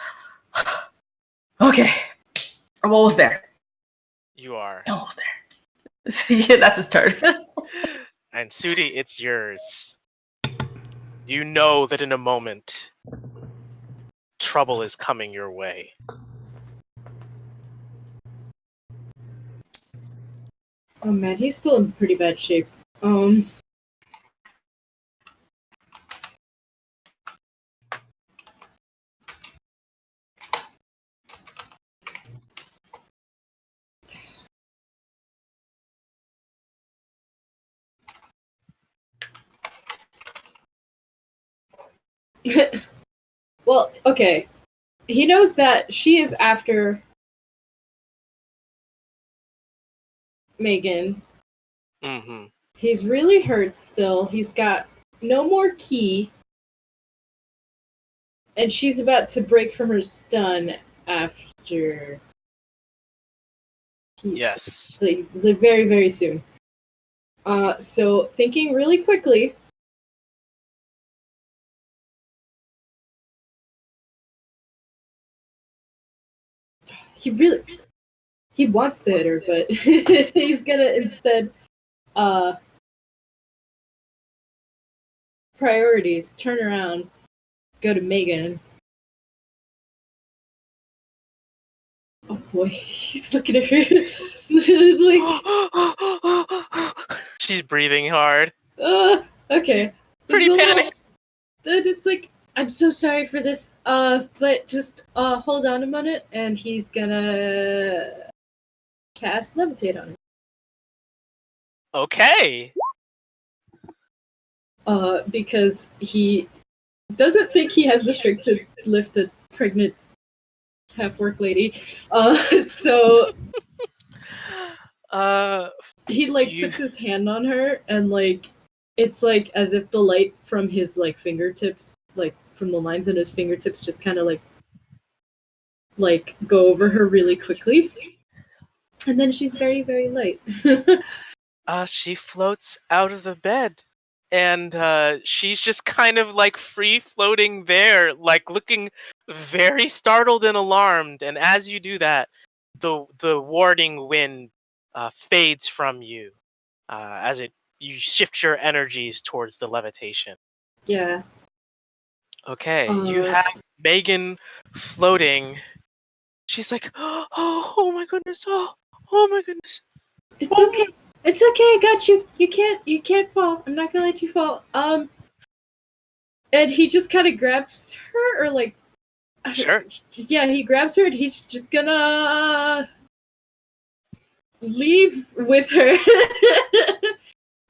"Okay, I'm almost there. You are. Almost there." So, yeah, that's his turn. And Sudi, it's yours. You know that in a moment, trouble is coming your way. Oh man, he's still in pretty bad shape. Well, okay. He knows that she is after Megan. Mm-hmm. He's really hurt still. He's got no more key. And she's about to break from her stun after. Yes. Like very, very soon. So thinking really quickly. He wants to hit her, but he's gonna instead priorities, turn around, go to Megan. Oh boy, he's looking at her. Like, she's breathing hard. Okay. Pretty panicked. It's like, I'm so sorry for this, but just, hold on a minute, and he's gonna cast Levitate on her. Okay. Because he doesn't think he has the strength to lift a pregnant half-orc lady. So he puts his hand on her, and it's like as if the light from his fingertips, from the lines in his fingertips, just kind of like go over her really quickly. And then she's very, very light. She floats out of the bed, and she's just kind of like free floating there, like looking very startled and alarmed. And as you do that, the warding wind fades from you as you shift your energies towards the levitation. Yeah. Okay, you have Megan floating. She's like, oh my goodness, oh my goodness. It's okay. It's okay. I got you. You can't fall. I'm not gonna let you fall. And he just kind of grabs her, or like, Sure. yeah, he grabs her, and he's just gonna leave with her.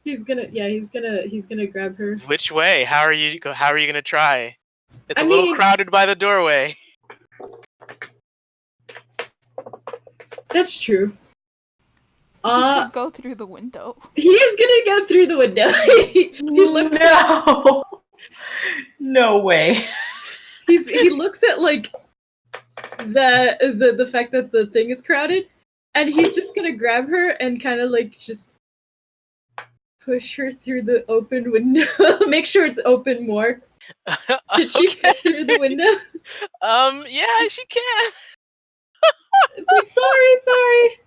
he's gonna grab her. Which way? How are you gonna try? It's I a little mean, crowded by the doorway. that's true. He could go through the window. He is gonna go through the window. he looks. No, no way. He looks at like the fact that the thing is crowded, and he's just gonna grab her and kind of like just push her through the open window. Make sure it's open more. Did she fit through the window? Yeah, she can. It's like, sorry.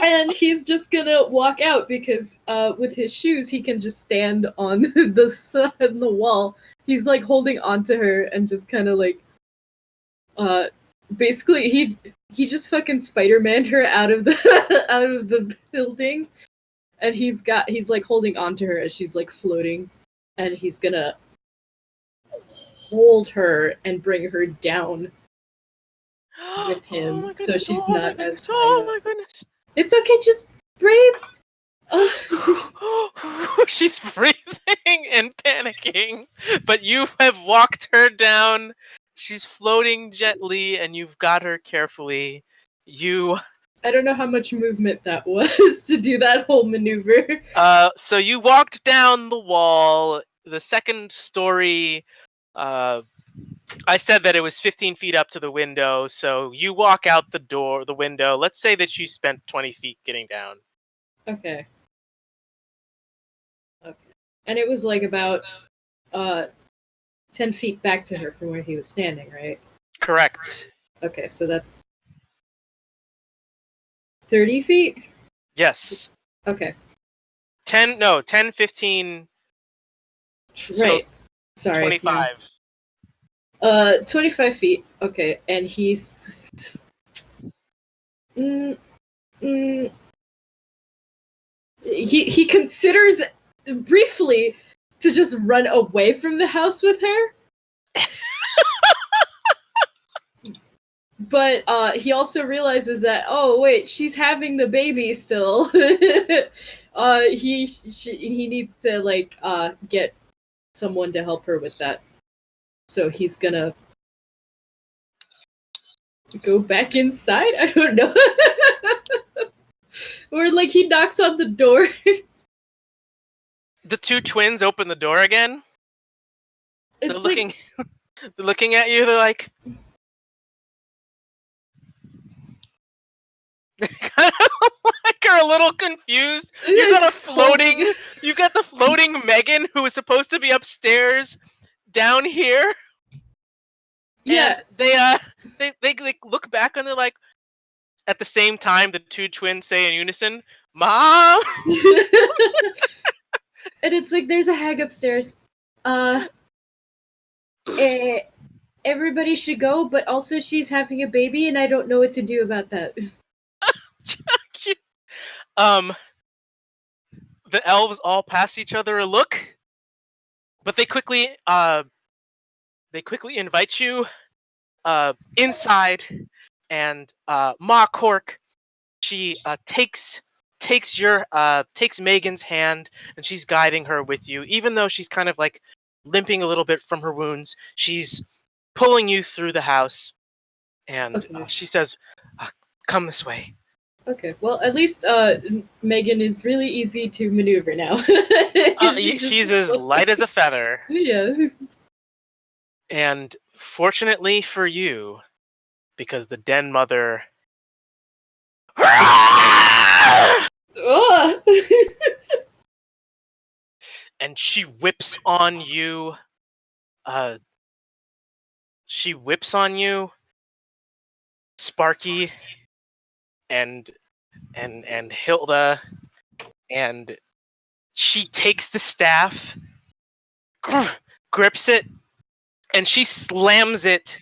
And he's just gonna walk out because with his shoes he can just stand on the wall. He's like holding onto her and just kind of like basically he just fucking Spider-Man her out of the out of the building, and he's like holding onto her as she's like floating, and he's gonna hold her and bring her down with him so she's not as high Oh up. my goodness. It's okay, just breathe. She's breathing and panicking, but you have walked her down. She's floating gently, and you've got her carefully. I don't know how much movement that was to do that whole maneuver. So you walked down the wall. The second story, I said that it was 15 feet up to the window, so you walk out the window. Let's say that you spent 20 feet getting down. Okay. And it was like about 10 feet back to her from where he was standing, right? Correct. Okay, so that's 30 feet? Yes. Okay. 10, 15, Right. Sorry. 25. 25 feet. Okay, and he's... He considers briefly to just run away from the house with her. But he also realizes that, oh wait, she's having the baby still. He needs to like get someone to help her with that. So he's gonna go back inside. I don't know. Or like he knocks on the door. The two twins open the door again. They're looking. They're looking at you. They're like. Kind of like are a little confused. You got the floating Megan who was supposed to be upstairs, down here. Yeah. And they look back and they're like, at the same time, the two twins say in unison, "Mom." And it's like there's a hag upstairs. Everybody should go, but also she's having a baby, and I don't know what to do about that. The elves all pass each other a look, but they quickly invite you inside, and Ma Korq, she takes Megan's hand, and she's guiding her with you, even though she's kind of like limping a little bit from her wounds. She's pulling you through the house, and she says, "Come this way." Okay, well, at least Megan is really easy to maneuver now. She's as light as a feather. Yeah. And fortunately for you, because the den mother Ugh. And she whips on you. She whips on you, Sparky, and Hilda, and she takes the staff, grips it, and she slams it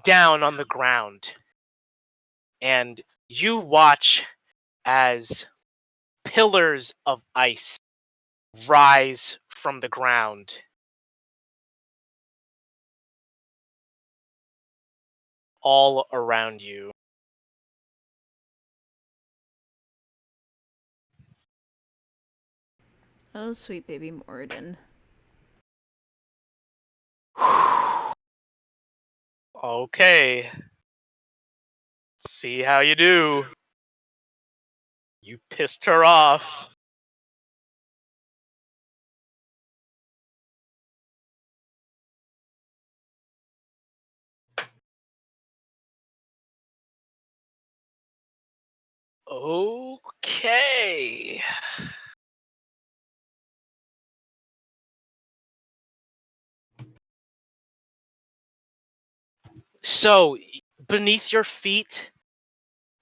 down on the ground. And you watch as pillars of ice rise from the ground. All around you. Oh, sweet baby Morden. Okay. See how you do. You pissed her off. Okay. So, beneath your feet,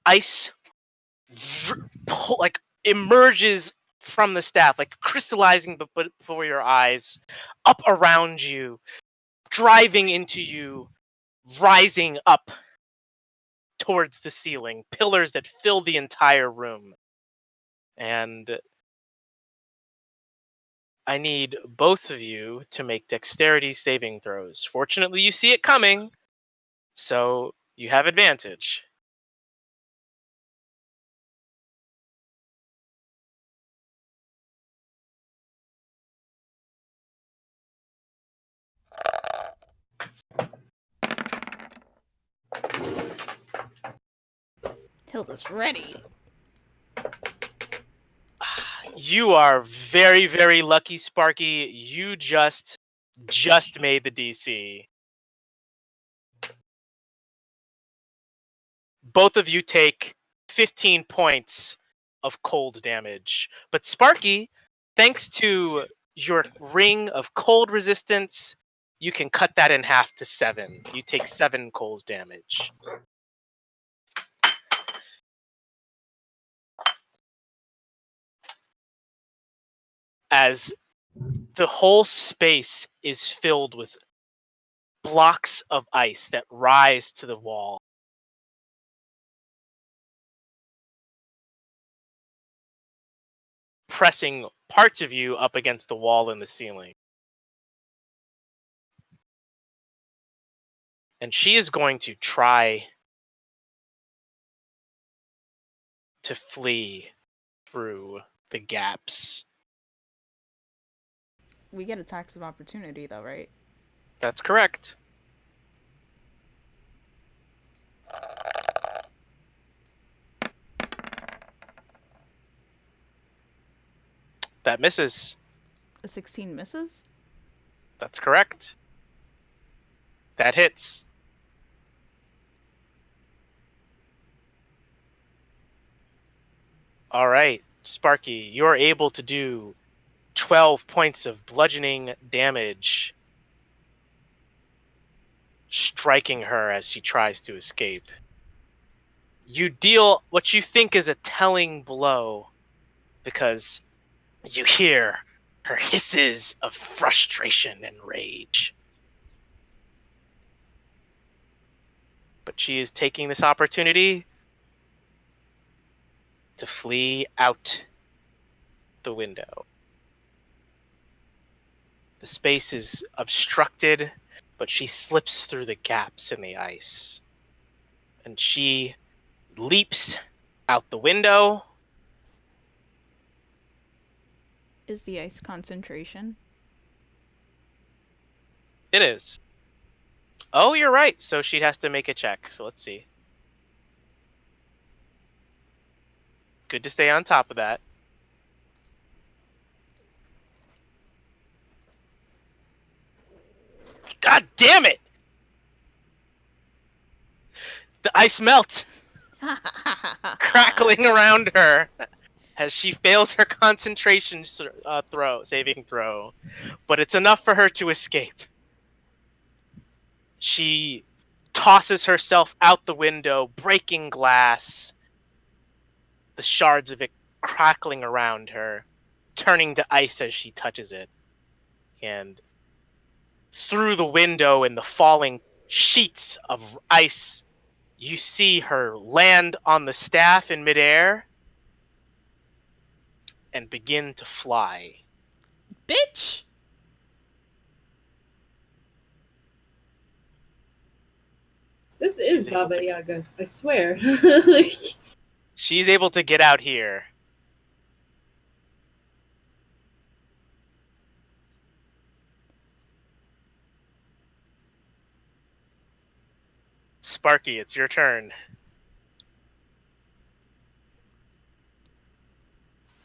ice like emerges from the staff, like crystallizing before your eyes, up around you, driving into you, rising up towards the ceiling, pillars that fill the entire room. And I need both of you to make dexterity saving throws. Fortunately, you see it coming, so you have advantage. Hilda's ready. You are very, very lucky, Sparky. You just made the DC. Both of you take 15 points of cold damage. But Sparky, thanks to your ring of cold resistance, you can cut that in half to 7. You take 7 cold damage. As the whole space is filled with blocks of ice that rise to the wall. Pressing parts of you up against the wall and the ceiling. And she is going to try to flee through the gaps. We get attacks of opportunity, though, right? That's correct. That misses. A 16 misses? That's correct. That hits. All right, Sparky, you're able to do 12 points of bludgeoning damage, striking her as she tries to escape. You deal what you think is a telling blow because you hear her hisses of frustration and rage. But she is taking this opportunity to flee out the window. The space is obstructed, but she slips through the gaps in the ice. And she leaps out the window. Is the ice concentration? It is. Oh, you're right. So she has to make a check. So let's see. Good to stay on top of that. God damn it! The ice melts. crackling around her as she fails her concentration saving throw, but it's enough for her to escape. She tosses herself out the window, breaking glass, the shards of it crackling around her, turning to ice as she touches it. And through the window and the falling sheets of ice, you see her land on the staff in midair and begin to fly. Bitch! This is She's able Baba to- Yaga, I swear. Like, She's able to get out here. Sparky, it's your turn.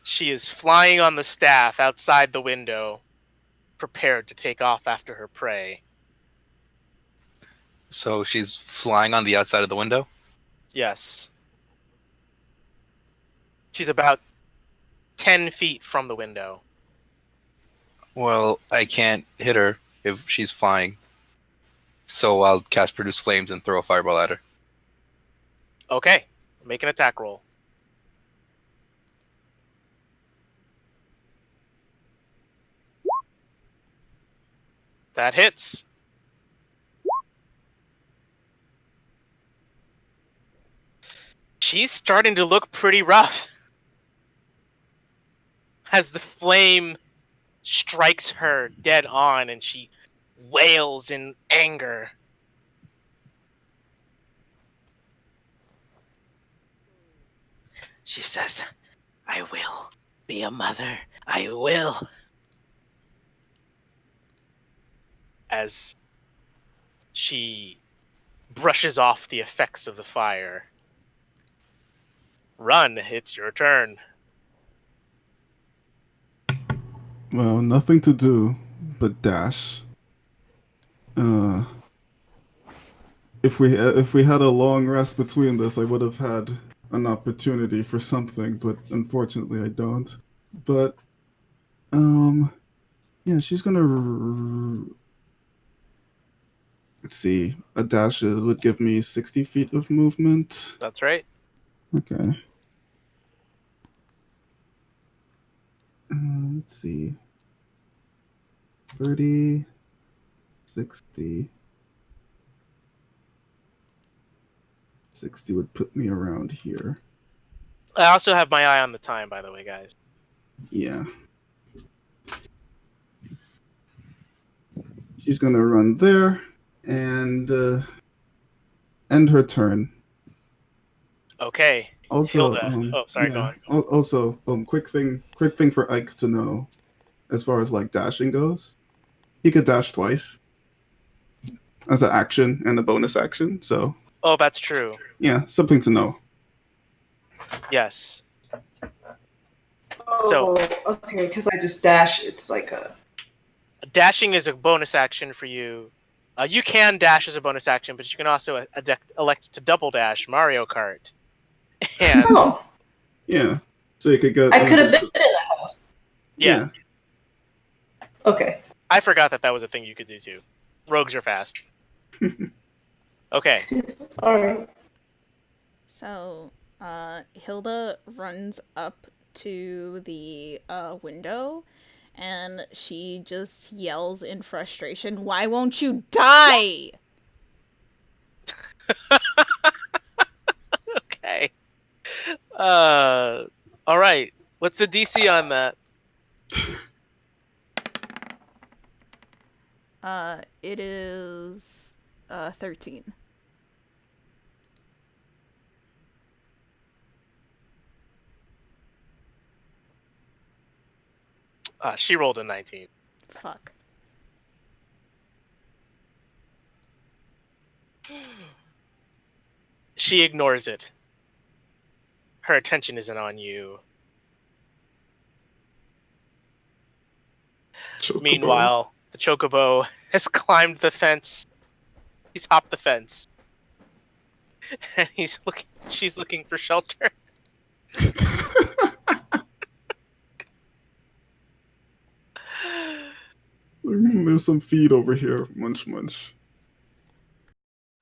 She is flying on the staff outside the window, prepared to take off after her prey. So she's flying on the outside of the window? Yes. She's about 10 feet from the window. Well, I can't hit her if she's flying. So I'll cast Produce Flames and throw a fireball at her. Okay, make an attack roll. That hits. She's starting to look pretty rough as the flame strikes her dead on and she wails in anger. She says, "I will be a mother. I will." As she brushes off the effects of the fire. Run, it's your turn. Well, nothing to do but dash. If we had a long rest between this, I would have had an opportunity for something, but unfortunately I don't. But yeah, she's gonna. Let's see. A dash would give me 60 feet of movement. That's right. Okay. Let's see. 30, 60. 60 would put me around here. I also have my eye on the time, by the way, guys. Yeah. She's gonna run there and end her turn. Okay. Also, Hilda. Sorry, go yeah. on. Also, quick thing for Ike to know, as far as like dashing goes. He could dash twice as an action and a bonus action. So Oh, that's true. yeah, something to know. Yes. Oh, okay, because I just dash. It's like a. Dashing is a bonus action for you. You can dash as a bonus action, but you can also elect to double dash Mario Kart. And Oh, Yeah. So you could get. I could have been in the house. yeah, Okay. I forgot that was a thing you could do too. Rogues are fast. Okay. All right. So, Hilda runs up to the window and she just yells in frustration, "Why won't you die?" Okay. All right. What's the DC on that? It is 13. She rolled a 19. Fuck. She ignores it. Her attention isn't on you. Chocobo. Meanwhile, the chocobo has climbed the fence. He's hopped the fence. and she's looking for shelter. There's some feed over here. Munch, munch.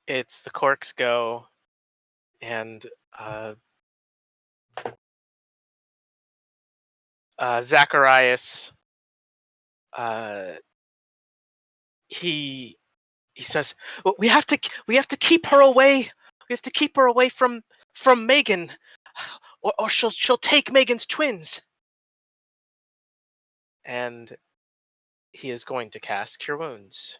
It's the Korq's go, and Zacharias, he says, well, we have to keep her away. We have to keep her away from Megan, or she'll take Megan's twins. And he is going to cast Cure Wounds.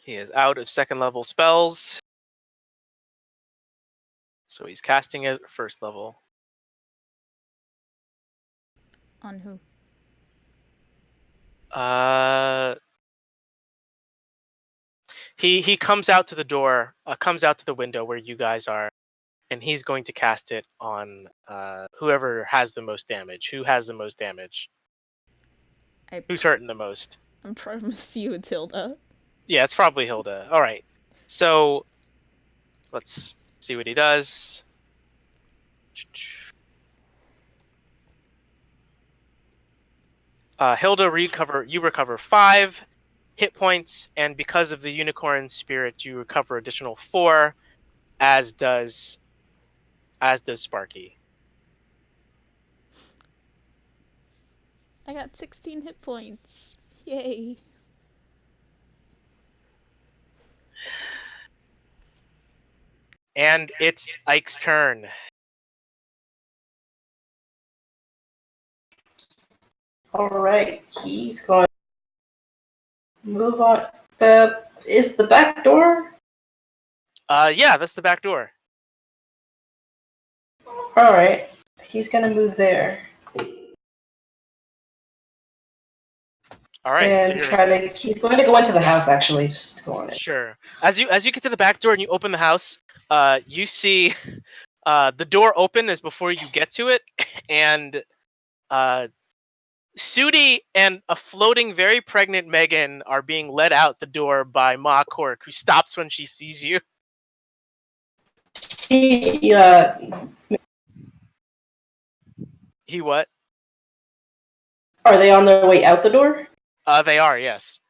He is out of second level spells, so he's casting it at first level. On who? He comes out to the door, comes out to the window where you guys are, and he's going to cast it on whoever has the most damage. Who has the most damage? Who's hurting the most? I promise you it's Hilda. Yeah, it's probably Hilda. All right, so let's see what he does. Hilda, you recover 5 hit points, and because of the unicorn spirit, you recover additional 4, as does Sparky. I got 16 hit points. Yay. And it's Ike's turn. All right, he's going to move on. Is the back door? Yeah, that's the back door. All right, he's going to move there. All right, And he's going to go into the house, actually. Just go on it. Sure. As you get to the back door and you open the house, you see the door open as before you get to it, and Sudi and a floating, very pregnant Megan are being led out the door by Ma Korq, who stops when she sees you. He What? Are they on their way out the door? They are, yes.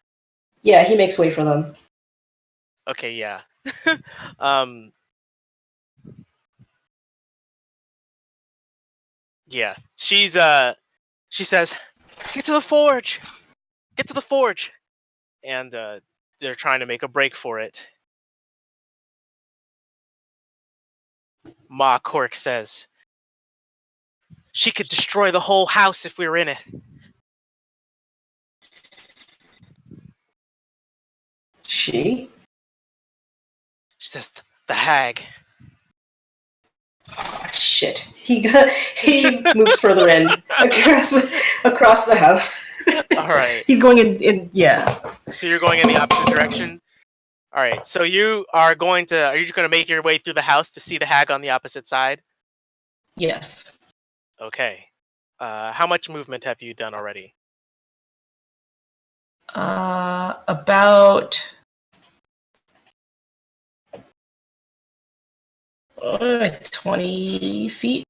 Yeah, he makes way for them. Okay, yeah. Yeah. She says, "Get to the forge! Get to the forge!" And they're trying to make a break for it. Ma Korq says, "She could destroy the whole house if we were in it." She says, "The hag." Oh, shit. He moves further in across the house. All right. He's going in. Yeah. So you're going in the opposite direction. All right. So you are going to. Are you just going to make your way through the house to see the hag on the opposite side? Yes. Okay. How much movement have you done already? About 20 feet.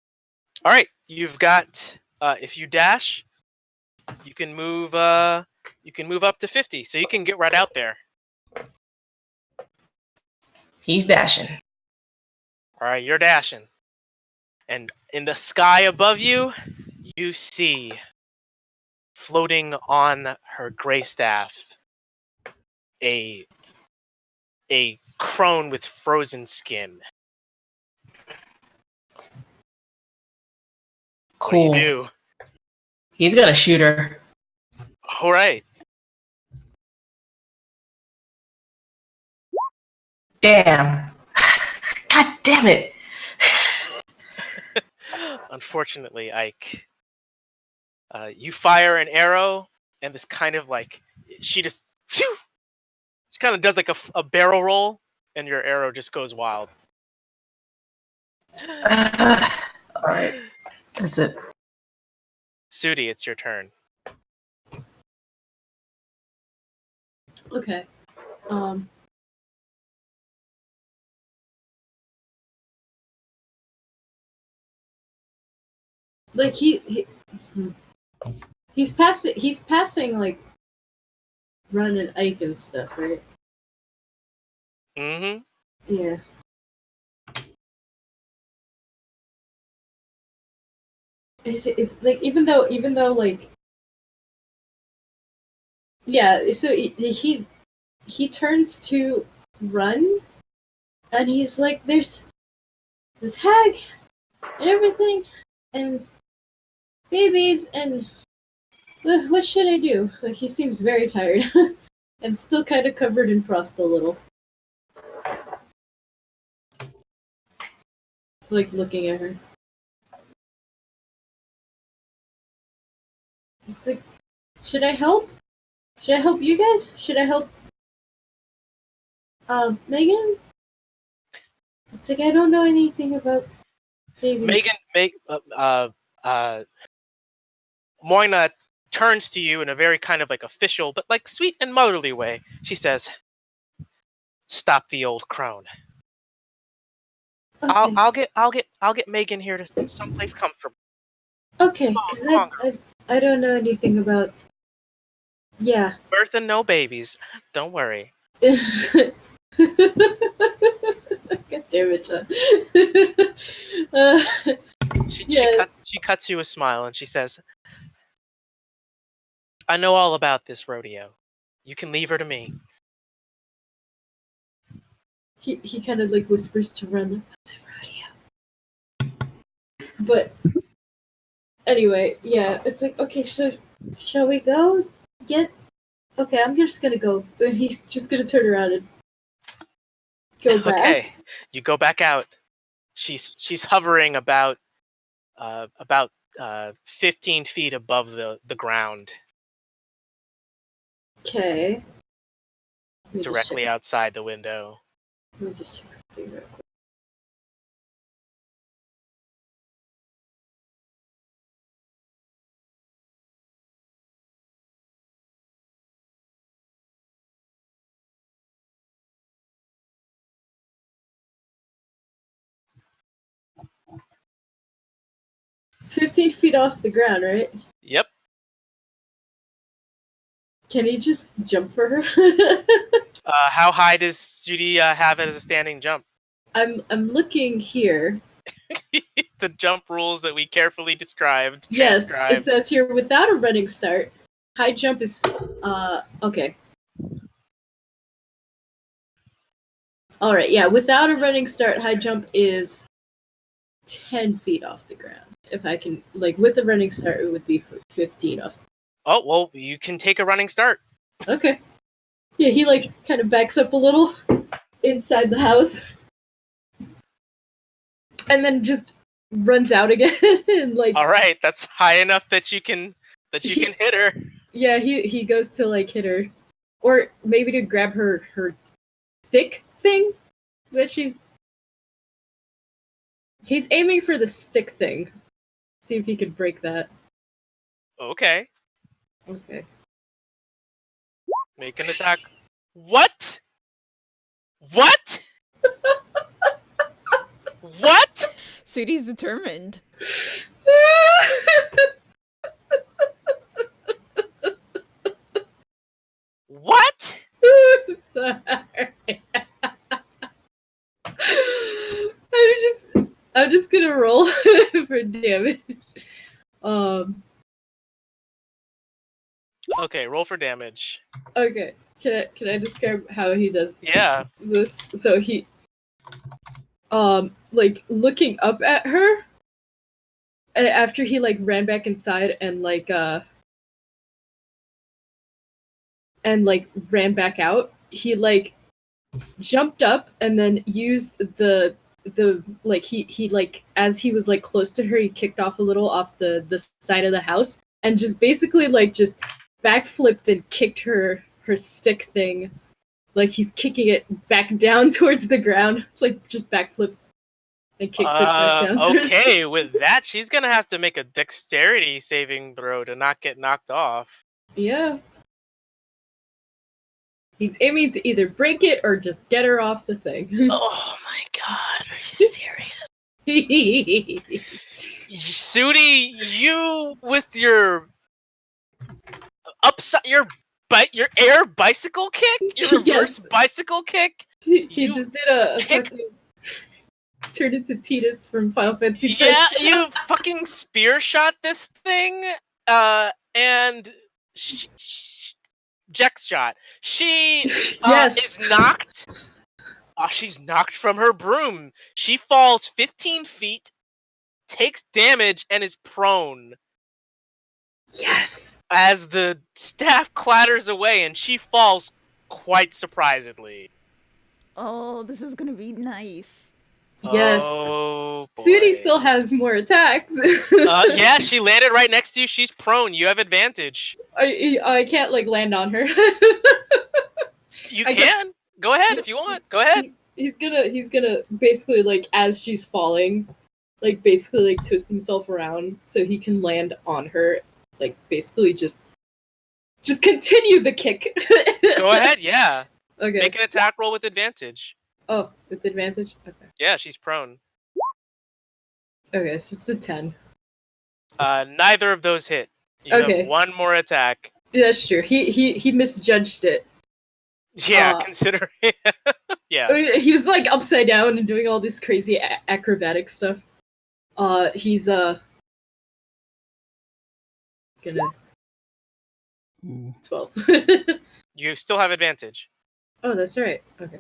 All right. You've got. If you dash, you can move. You can move up to 50, so you can get right out there. He's dashing. All right, you're dashing. And in the sky above you, you see, floating on her gray staff, a crone with frozen skin. Cool. What do you do? He's gonna shoot her. All right. Damn. God damn it. Unfortunately, Ike, you fire an arrow, and this kind of like, she kind of does like a barrel roll, and your arrow just goes wild. Alright. That's it. Sudi, it's your turn. Okay. Like he's passing like Run and Ike and stuff, right? Mm-hmm. Yeah. Like even though like yeah, so he turns to run, and he's like, "There's this hag and everything, and babies, and what should I do?" Like he seems very tired, and still kind of covered in frost a little. It's like looking at her. It's like, should I help? Should I help you guys? Should I help Megan? It's like I don't know anything about babies. Moina turns to you in a very kind of like official, but like sweet and motherly way. She says, "Stop the old crone. Okay. I'll get Megan here to someplace comfortable. Okay, Come because on, girl. I don't know anything about. Yeah. Birth and no babies. Don't worry." God damn it, John. uh, She yeah. cuts you a smile and she says, "I know all about this rodeo. You can leave her to me." He kind of like whispers to Ren, "What's a rodeo?" But anyway, yeah, it's like, okay, so shall we go get? Okay, I'm just gonna go. He's just gonna turn around and go back. Okay, you go back out. She's hovering about 15 feet above the ground, Okay. Let me just directly check. outside the window. Let me just check something real quick. $15 feet off the ground, right? Yep. Can he just jump for her? How high does Judy have it as a standing jump? I'm looking here. The jump rules that we carefully Yes, it transcribed. says here without a running start, high jump is okay. All right, yeah, without a running start, high jump is 10 feet off the ground. If I can, like, with a running start, it would be 15 off. Oh well, you can take a running start. Okay. Yeah, he like kind of backs up a little inside the house, and then just runs out again. And like, All right, that's high enough that you can hit her. yeah, he goes to like hit her, or maybe to grab her stick thing that he's aiming for the stick thing. See if he could break that. Okay, Okay. make an attack. What? What? What? Sudi's determined. What? Sorry. I'm just gonna roll for damage. Okay, roll for damage. Okay. Can I describe how he does Yeah. this? So he like looking up at her after he like ran back inside and like ran back out, he like jumped up and then used the like he like as he was like close to her, he kicked off a little off the side of the house and just basically like just backflipped and kicked her stick thing, like he's kicking it back down towards the ground, like just backflips and kicks it back down towards Okay, with that, she's gonna have to make a dexterity saving throw to not get knocked off. Yeah. He's aiming to either break it or just get her off the thing. Oh my god, are you serious? Sudi, you with your your air bicycle kick, your reverse Yes. bicycle kick. He You just did a kick- fucking turned into Titus from Final Fantasy X. Yeah, you fucking spear shot this thing, and Jex shot. She Yes. is knocked. She's knocked from her broom. She falls 15 feet, takes damage, and is prone. Yes. As the staff clatters away, and she falls quite surprisingly. Oh, this is gonna be nice. Yes. Oh boy. Sudi still has more attacks. Yeah, she landed right next to you. She's prone. You have advantage. I can't like land on her. You I can. guess- Go ahead if you want. Go ahead. He's gonna basically like as she's falling, like basically like twist himself around so he can land on her. Like basically just continue the kick. Go ahead, yeah. Okay. Make an attack roll with advantage. Oh, with advantage? Okay. Yeah, she's prone. Okay, so it's a 10. Neither of those hit. You Okay. have one more attack. Yeah, that's true. He misjudged it. Yeah, considering. Yeah. He was like upside down and doing all this crazy acrobatic stuff. He's gonna Ooh. 12. You still have advantage. Oh, that's right. Okay.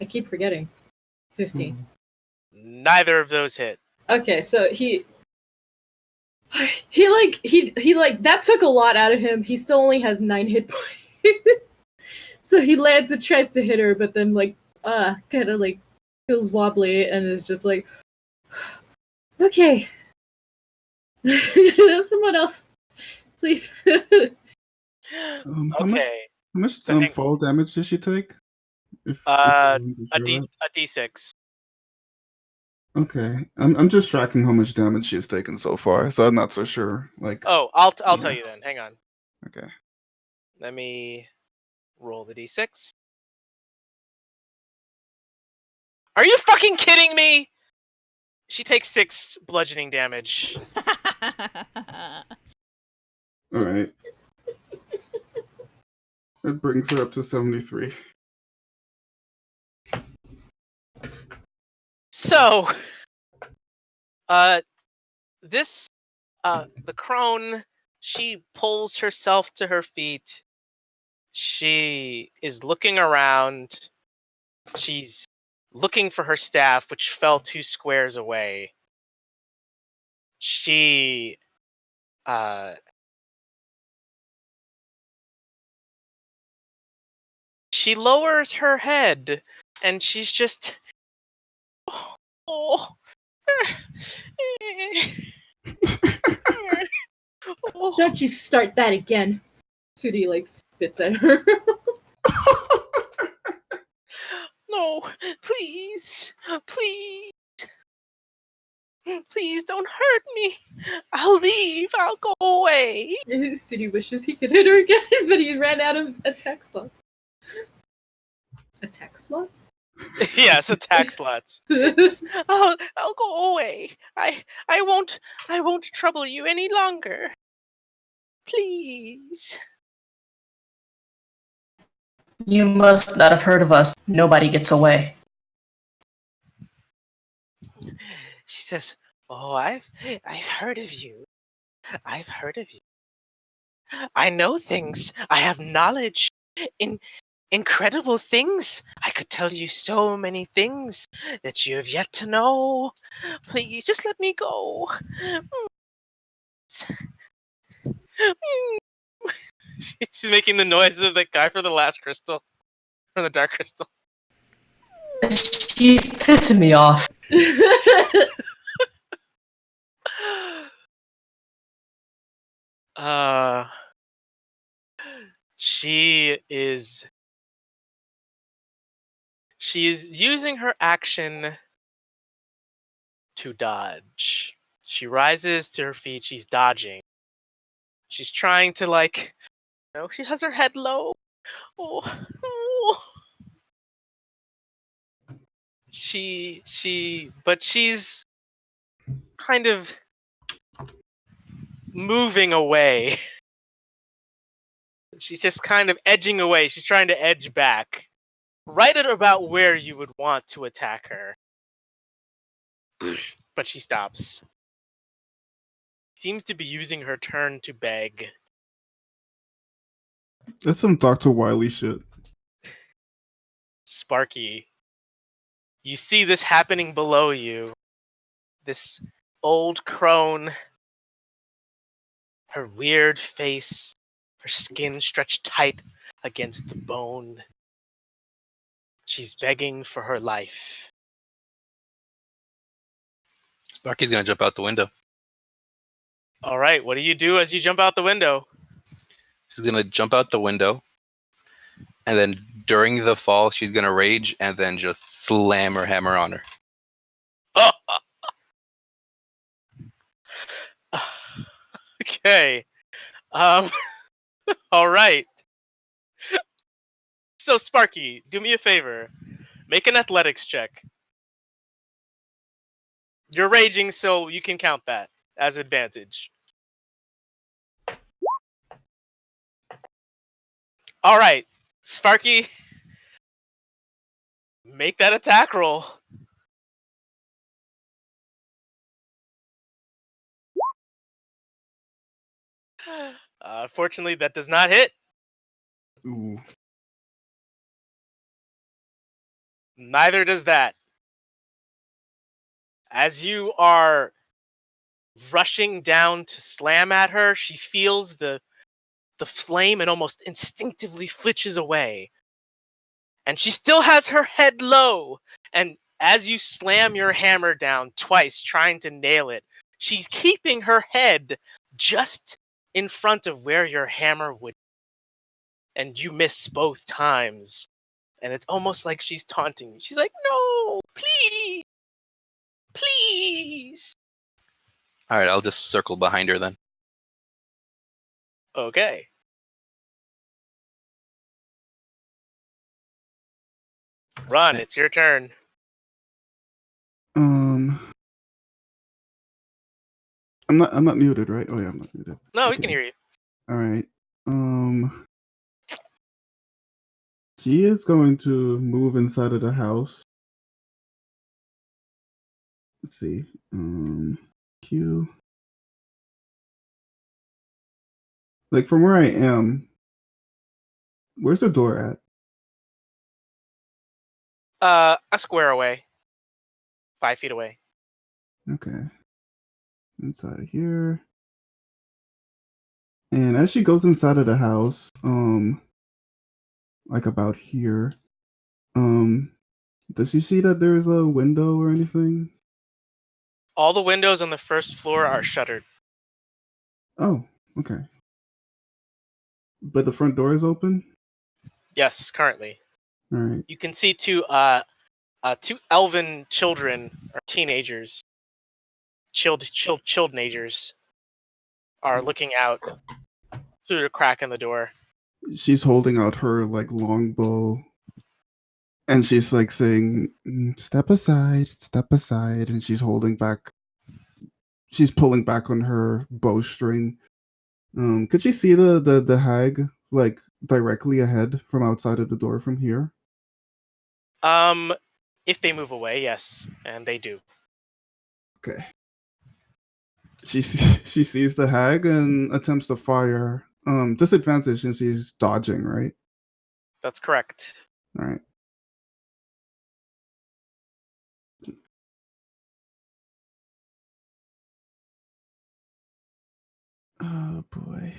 I keep forgetting. 15. Neither of those hit. Okay, so he like that took a lot out of him. He still only has 9 hit points. So he lands and tries to hit her, but then like kind of like feels wobbly and is just like, okay, someone else, please. How Okay. much So hang- fall damage did she take? If A you know d6. Okay, I'm just tracking how much damage she has taken so far, so I'm not so sure. Like, Oh, I'll Yeah. tell you then. Hang on. okay, Let me roll the d6. Are you fucking kidding me? She takes 6 bludgeoning damage. all right. That brings her up to 73. So, this, the crone, she pulls herself to her feet. She is looking around. She's looking for her staff, which fell 2 squares away. She, she lowers her head, and she's just, oh. Don't you start that again. Sudi like spits at her. No, please, please, please don't hurt me. I'll leave. I'll go away. Sudi wishes he could hit her again, but he ran out of attack slots. Attack slots? Yes, attack slots. I'll go away. I won't trouble you any longer. Please. You must not have heard of us. Nobody gets away. She says, "Oh, I've heard of you. I've heard of you. I know things. I have knowledge in incredible things. I could tell you so many things that you have yet to know. Please, just let me go." She's making the noise of the guy from the last crystal, from the dark crystal. She's pissing me off. She is using her action to dodge. She rises to her feet. She's dodging. She's trying to she has her head low. Oh, oh. But she's kind of moving away. She's just kind of edging away. She's trying to edge back. Right at about where you would want to attack her. But she stops. Seems to be using her turn to beg. That's some Dr. Wily shit. Sparky, you see this happening below you. This old crone, her weird face, her skin stretched tight against the bone. She's begging for her life. Sparky's gonna jump out the window. All right, what do you do as you jump out the window? She's gonna jump out the window, and then during the fall, she's gonna rage and then just slam her hammer on her. Okay. All right. So Sparky, do me a favor. Make an athletics check. You're raging, so you can count that as advantage. All right, Sparky, make that attack roll. Fortunately, that does not hit. Ooh. Neither does that. As you are rushing down to slam at her, she feels the flame and almost instinctively flinches away. And she still has her head low. And as you slam your hammer down twice, trying to nail it, she's keeping her head just in front of where your hammer would. And you miss both times. And it's almost like she's taunting you. She's like, no, please, please. All right, I'll just circle behind her then. Okay. Run, it's your turn. I'm not muted, right? Oh yeah, I'm not muted. No, we can hear you. All right. She is going to move inside of the house. Let's see. Q. Like from where I am, where's the door at? A square away. 5 feet away. Okay. Inside of here. And as she goes inside of the house, like about here, does she see that there's a window or anything? All the windows on the first floor are shuttered. Oh, okay. But the front door is open? Yes, currently. All right. You can see two elven children or teenagers, childnagers, are looking out through the crack in the door. She's holding out her like longbow, and she's like saying, step aside," and she's holding back. She's pulling back on her bowstring. Could she see the hag like directly ahead from outside of the door from here? If they move away, yes, and they do. Okay. She sees the hag and attempts to fire. Disadvantage since she's dodging, right? That's correct. All right. Oh boy.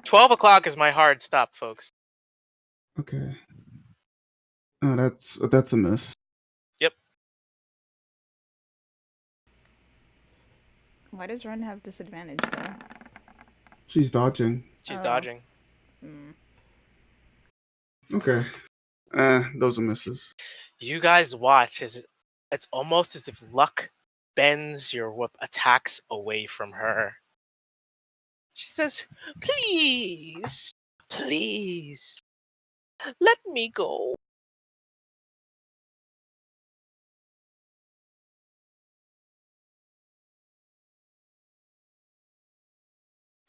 12 o'clock is my hard stop, folks. Okay. Oh, that's a miss. Yep. Why does Ren have disadvantage though? She's dodging. She's Oh. dodging. Okay. Those are misses. You guys watch as it's almost as if luck bends your attacks away from her. She says, please, Please, let me go.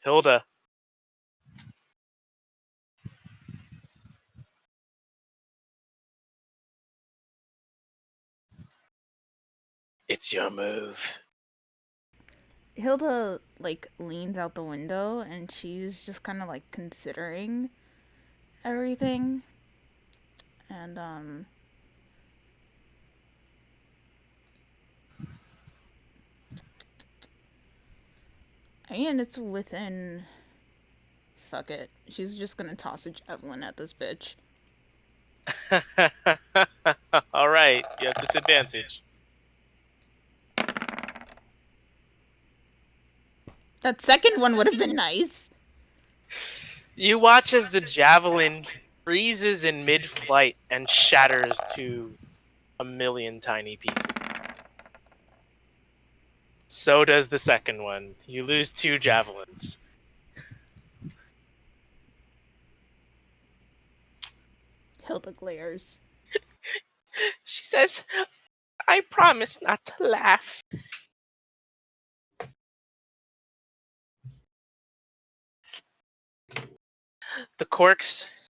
Hilda. It's your move. Hilda like leans out the window and she's just kind of like considering everything. And and it's within, fuck it. She's just gonna toss a javelin at this bitch. All right, you have disadvantage. That second one would have been nice. You watch as the javelin freezes in mid-flight and shatters to a million tiny pieces. So does the second one. You lose 2 javelins. Hilda glares. She says, I promise not to laugh. The Korqs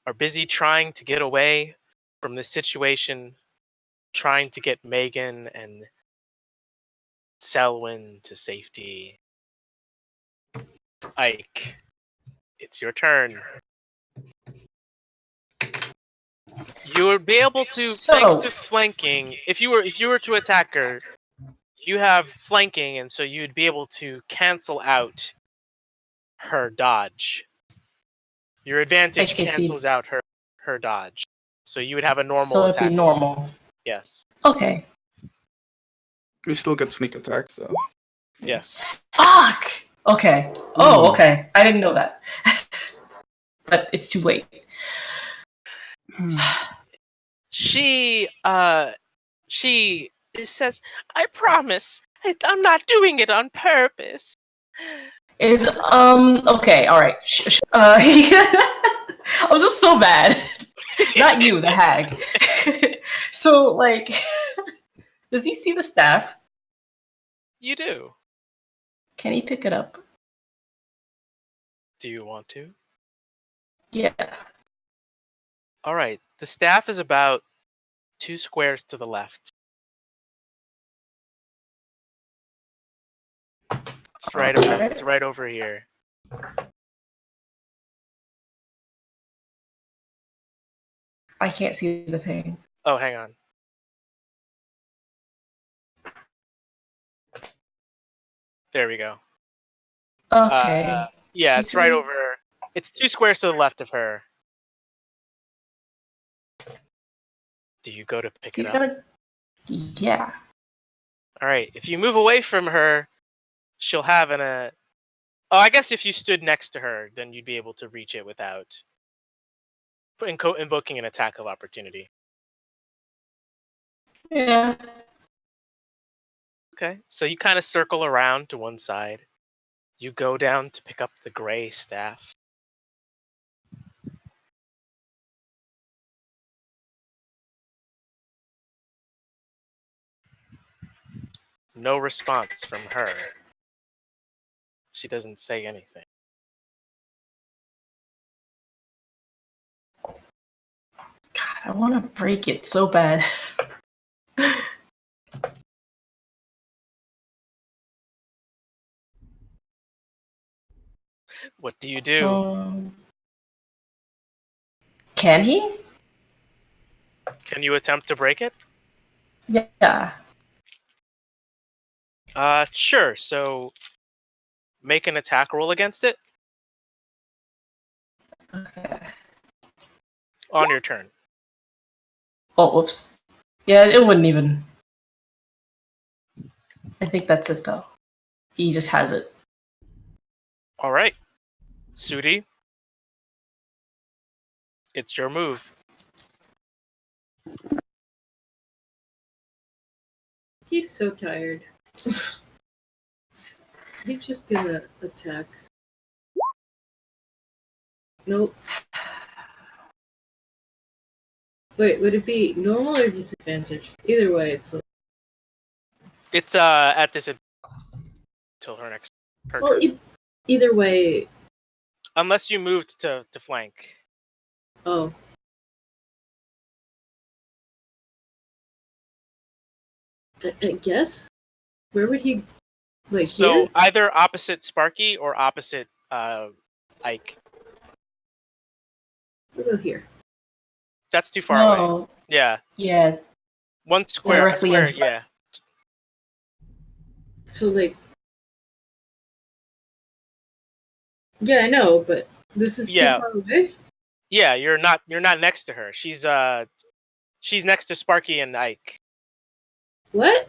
are busy trying to get away from this situation, trying to get Megan and Selwyn to safety. Ike, it's your turn. You would be able to, thanks to flanking, if you were to attack her, you have flanking, and so you'd be able to cancel out her dodge. Your advantage cancels out her dodge. So you would have a normal so it'd attack. be normal. Yes. Okay. We still get sneak attack, so. Yes. Fuck! Okay. Oh, okay. I didn't know that. But it's too late. She says, I promise, I'm not doing it on purpose. Is okay, all right. I'm just so bad. Not you, the hag. So like, does he see the staff? You do. Can he pick it up? Do you want to? Yeah. All right. The staff is about 2 squares to the left. It's right over. It's right over here. I can't see the thing. Oh, hang on. There we go. Okay. Yeah, it's right over. It's 2 squares to the left of her. Do you go to pick it up? Yeah. All right. If you move away from her, she'll have oh, I guess if you stood next to her, then you'd be able to reach it without invoking an attack of opportunity. Yeah. Okay. So you kind of circle around to one side. You go down to pick up the gray staff. No response from her. She doesn't say anything. God, I want to break it so bad. What do you do? Can he? Can you attempt to break it? Yeah. Sure. So make an attack roll against it. Okay. On your turn. Oh, whoops. Yeah, it wouldn't even. I think that's it though. He just has it. All right. Sudi, it's your move. He's so tired. He's just gonna attack. Nope. Wait, would it be normal or disadvantage? Either way, it's like, It's at disadvantage until her next her well, turn. either way. Unless you moved to flank. Oh. I guess. Where would he? Like So here? either opposite Sparky or opposite Ike. We'll go here. That's too far away. No. Yeah. Yeah. One square. Directly in front. Yeah. So like. Yeah, I know, but this is Yeah. too far away. Yeah, you're not next to her. She's next to Sparky and Ike. What?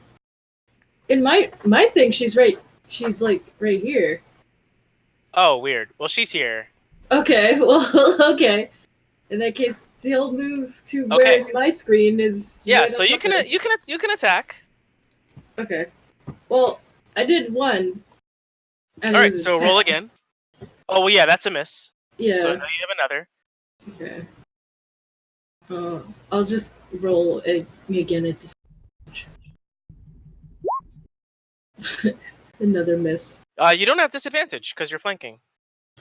In my thing, she's right. She's like right here. Oh, weird. Well, she's here. Okay, well, okay. In that case, he'll move to Okay. where my screen is. Yeah, right so up you there. can attack. Okay. Well, I did one. And All it right, was a so 10. roll again. Oh, well, yeah, that's a miss. Yeah. So now you have another. Okay. I'll just roll again at disadvantage. Another miss. You don't have disadvantage because you're flanking.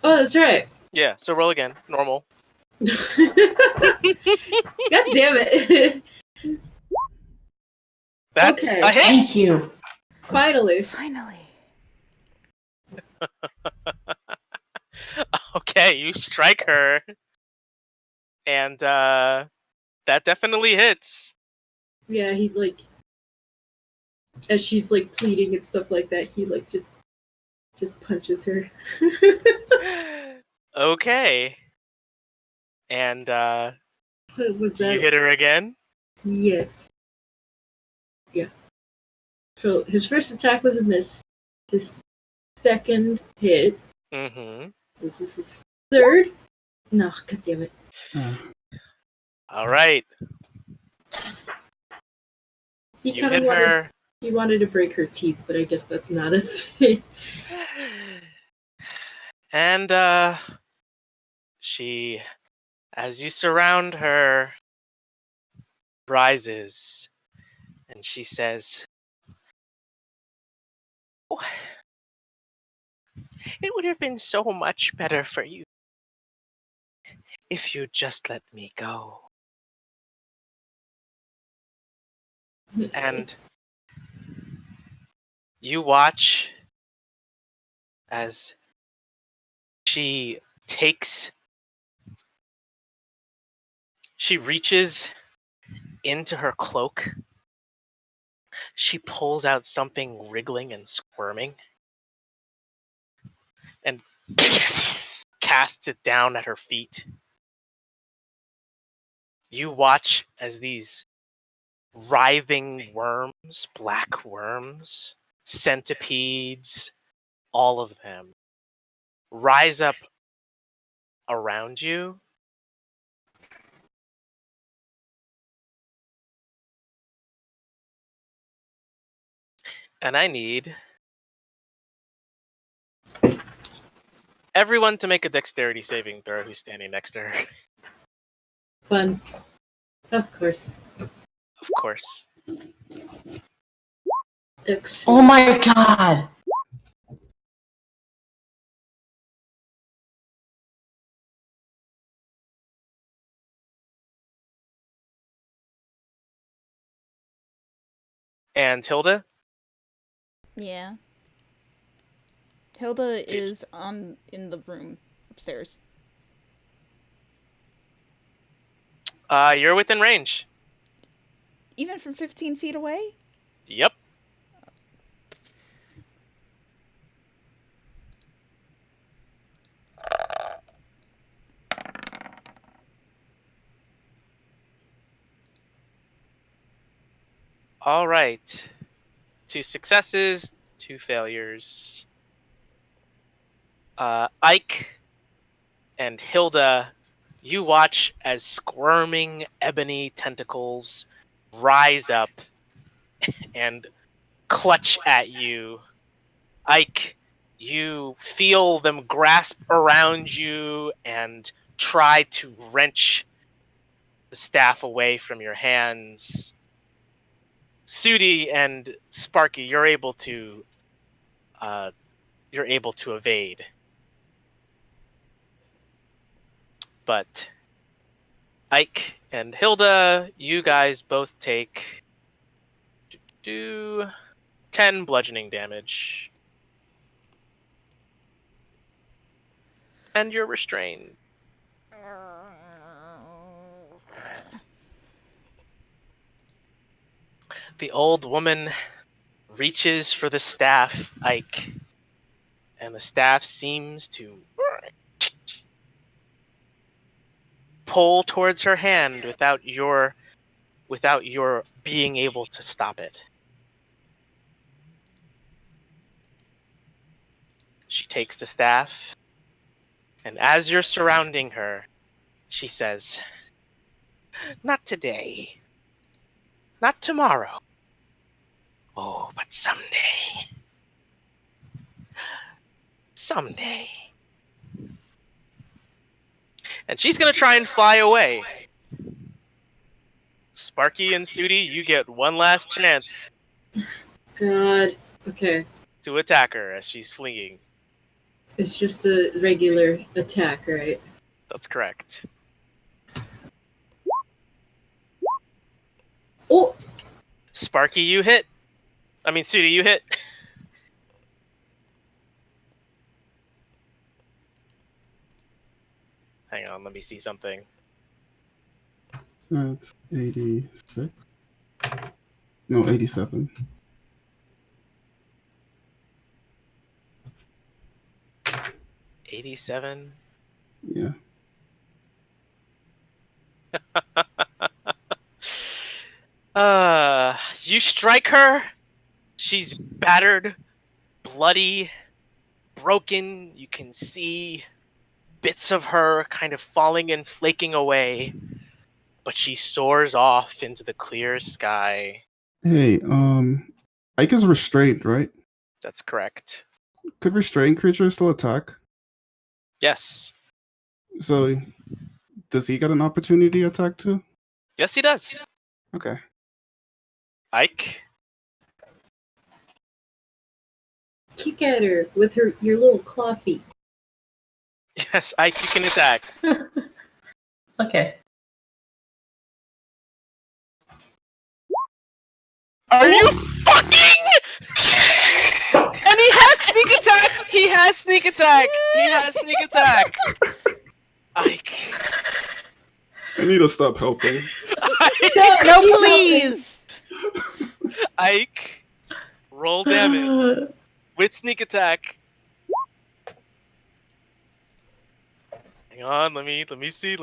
Oh, that's right. Yeah, so roll again. Normal. God damn it. That's Okay. a hit. Thank you. Finally. Finally. Okay, you strike her. And that definitely hits. Yeah, he like as she's like pleading and stuff like that, he like just punches her. Okay. And What was do that? you hit her again? Yeah. Yeah. So his first attack was a miss. His second hit. Mm-hmm. This is his third. No, god damn it. All right. He You kind of hit her. he wanted to break her teeth, but I guess that's not a thing. And she, as you surround her, rises and she says, "Oh, it would have been so much better for you if you'd just let me go." And you watch as she reaches into her cloak. She pulls out something wriggling and squirming and casts it down at her feet. You watch as these writhing worms, black worms, centipedes, all of them rise up around you. And I need everyone to make a dexterity saving throw who's standing next to her. Fun. Of course. Of course. Oh my god. And Hilda? Yeah. Hilda is in the room upstairs. You're within range. Even from 15 feet away? Yep. All right. 2 successes, 2 failures. Ike and Hilda, you watch as squirming ebony tentacles rise up and clutch at you. Ike, you feel them grasp around you and try to wrench the staff away from your hands. Sudi and Sparky, you're able to evade. But Ike and Hilda, you guys both take 10 bludgeoning damage. And you're restrained. The old woman reaches for the staff, Ike, and the staff seems to pull towards her hand without your being able to stop it. She takes the staff, and as you're surrounding her, she says, "Not today. Not tomorrow. Oh, but someday. Someday." And she's gonna try and fly away. Sparky and Sudi, you get one last chance God. Okay. to attack her as she's fleeing. It's just a regular attack, right? That's correct. Oh! Sparky, you hit. I mean, Sudi, you hit. Hang on, let me see something. That's 86. No, 87. $87. Yeah. You strike her. She's battered, bloody, broken. You can see bits of her kind of falling and flaking away, but she soars off into the clear sky. Hey, Ike is restrained, right? That's correct. Could restrained creatures still attack? Yes. So, does he get an opportunity attack too? Yes, he does. Okay. Ike? Kick at her with your little claw feet. Yes, Ike, you can attack. Okay. Are you fucking? And he has sneak attack! He has sneak attack! He has sneak attack! Ike. I need to stop helping. No, please! Ike, roll damage with sneak attack. Hang on, let me see.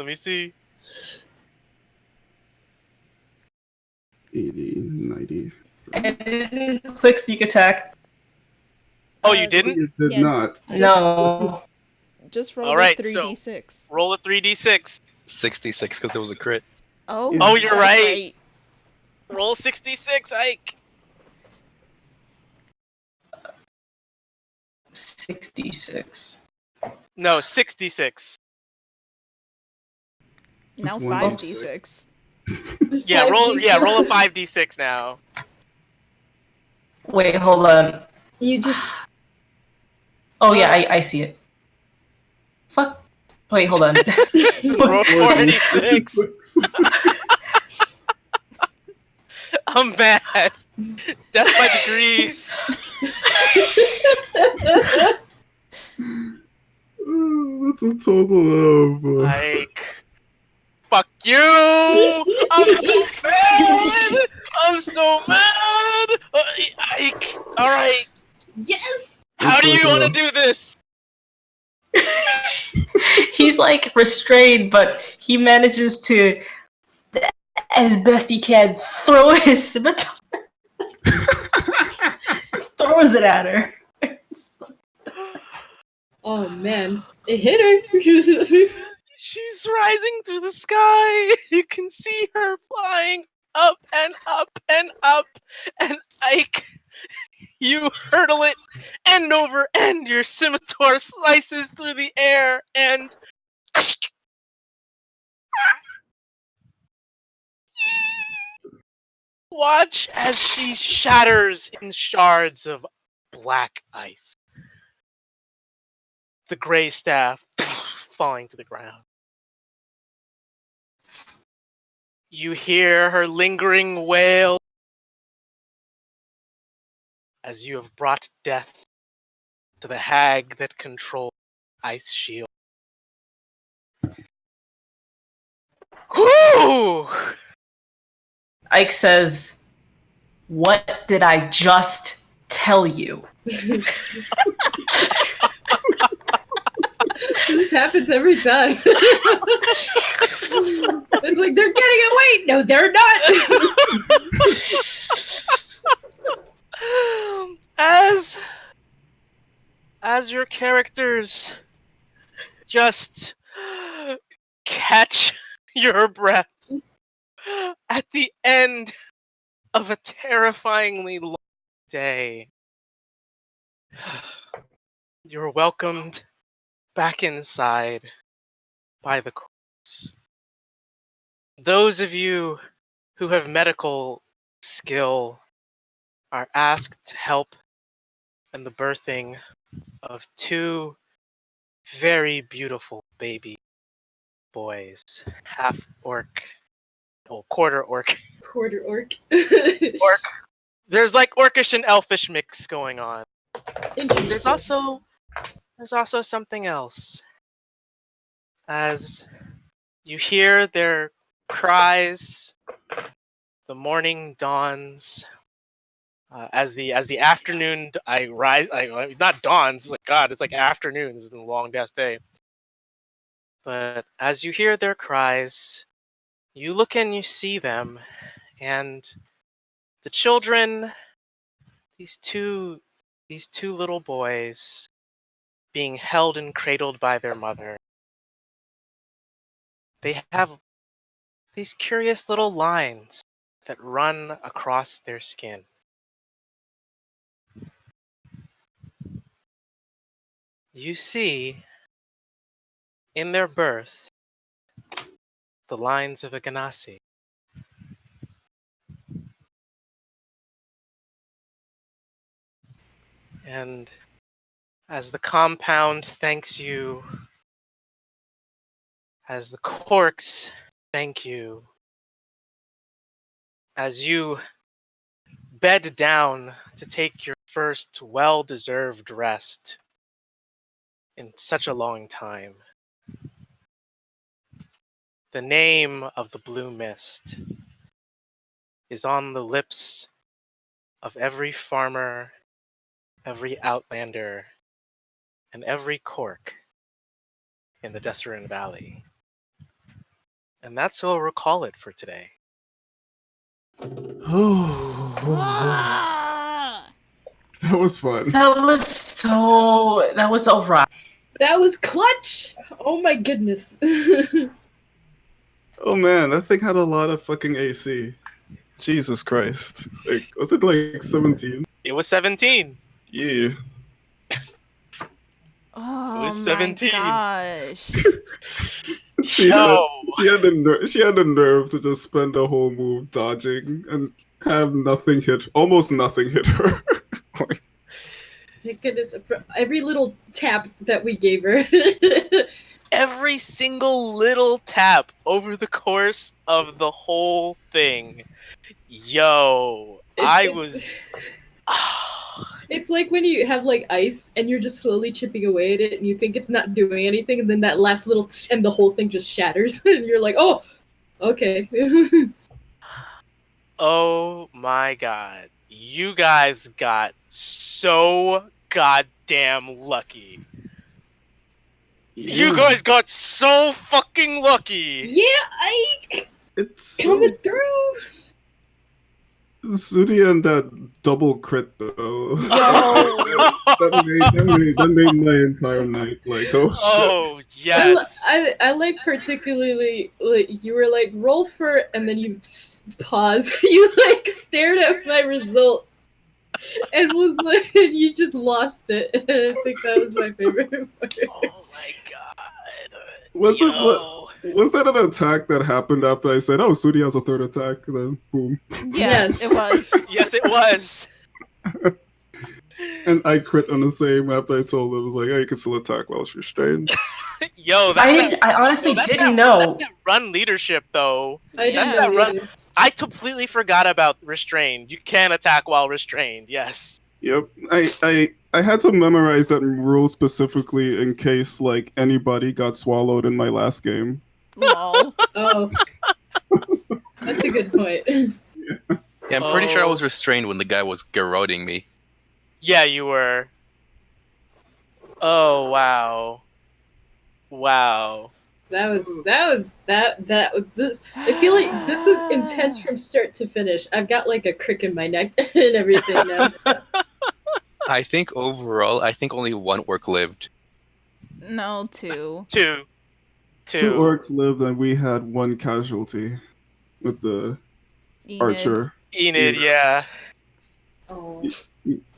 80, 90. And click sneak attack. Oh, you didn't? You did Yeah. not. No. Just roll All right, the 3d6. Roll a 3d6. 66 because it was a crit. Oh, Oh, you're that's right. Roll 66, Ike. 66. No, 66. Now That's one 5d6. Yeah, roll a 5d6. 5d6 now. Wait, hold on. You just Oh yeah, I see it. Fuck. Wait, hold on. Roll 46. I'm mad. Death by degrees. That's a total of. Ike. Fuck you! I'm so mad! I'm so mad! Ike! Alright, Yes! how do you It's want like to do this? He's like restrained, but he manages to, as best he can, throw his scimitar. Throws it at her. Oh man, it hit her. She's rising through the sky. You can see her flying up and up and up. And Ike, you hurtle it end over end. Your scimitar slices through the air and Watch as she shatters in shards of black ice. The gray staff falling to the ground. You hear her lingering wail as you have brought death to the hag that controls Ice Shield. Whoo! Ike says, "What did I just tell you?" This happens every time. It's like they're getting away. No, they're not. As your characters just catch your breath at the end of a terrifyingly long day, you're welcomed back inside by the corpse. Those of you who have medical skill are asked to help in the birthing of two very beautiful baby boys, half orc, quarter orc. Quarter orc. Orc. There's like orcish and elfish mix going on. Interesting. There's also something else. As you hear their cries, the morning dawns. As the afternoon, I rise. Not dawns. Like God, it's like afternoon. This has been a long ass day. But as you hear their cries, you look and you see them, and the children, these two little boys, being held and cradled by their mother. They have these curious little lines that run across their skin. You see, in their birth, the lines of a Ganassi. And as the compound thanks you, as the Korqs thank you, as you bed down to take your first well-deserved rest in such a long time, the name of the blue mist is on the lips of every farmer, every outlander, and every Korq in the Desserin Valley. And that's what we'll call it for today. Ah! That was fun. That was alright. That was clutch. Oh my goodness. Oh man, that thing had a lot of fucking AC. Jesus Christ. Like, was it like 17? It was 17. Yeah. Oh was my 17. gosh. She had Yo, the nerve to just spend a whole move dodging and have nothing hit, almost nothing hit her. Like, My goodness, every little tap that we gave her. every single little tap over the course of the whole thing. Yo, It's like when you have like ice and you're just slowly chipping away at it and you think it's not doing anything, and then that last little and the whole thing just shatters and you're like, oh, okay. Oh my god. You guys got so goddamn lucky. You guys got so fucking lucky. Yeah, Ike it's coming through. Sudi and that double crit though. Yo. that made my entire night. Like, oh shit. Oh yes. I like particularly like you were like roll for, and then you pause. You like stared at my result and was like, and you just lost it. And I think that was my favorite part. Oh my god. What's Yo. up? Was that an attack that happened after I said, "Oh, Sudi has a third attack"? Then boom, Yeah, Yes. it was. Yes, it was. and I crit on the same after I told him, "I was like, oh, you can still attack while she's restrained." Yo, that's I honestly that's didn't that, know. That's that run leadership, though. I didn't Yeah. know That run. either. I completely forgot about restrained. You can attack while restrained. Yes. Yep, I had to memorize that rule specifically in case like anybody got swallowed in my last game. Lol. Oh, that's a good point. Yeah, I'm pretty sure I Oh. was restrained when the guy was garroting me. Yeah, you were. Oh wow. Wow. This. I feel like this was intense from start to finish. I've got like a crick in my neck and everything now. I think overall, I think only one orc lived. No, 2. Two. Two orcs lived, and we had one casualty with the Enid. archer. Enid, yeah. Oh.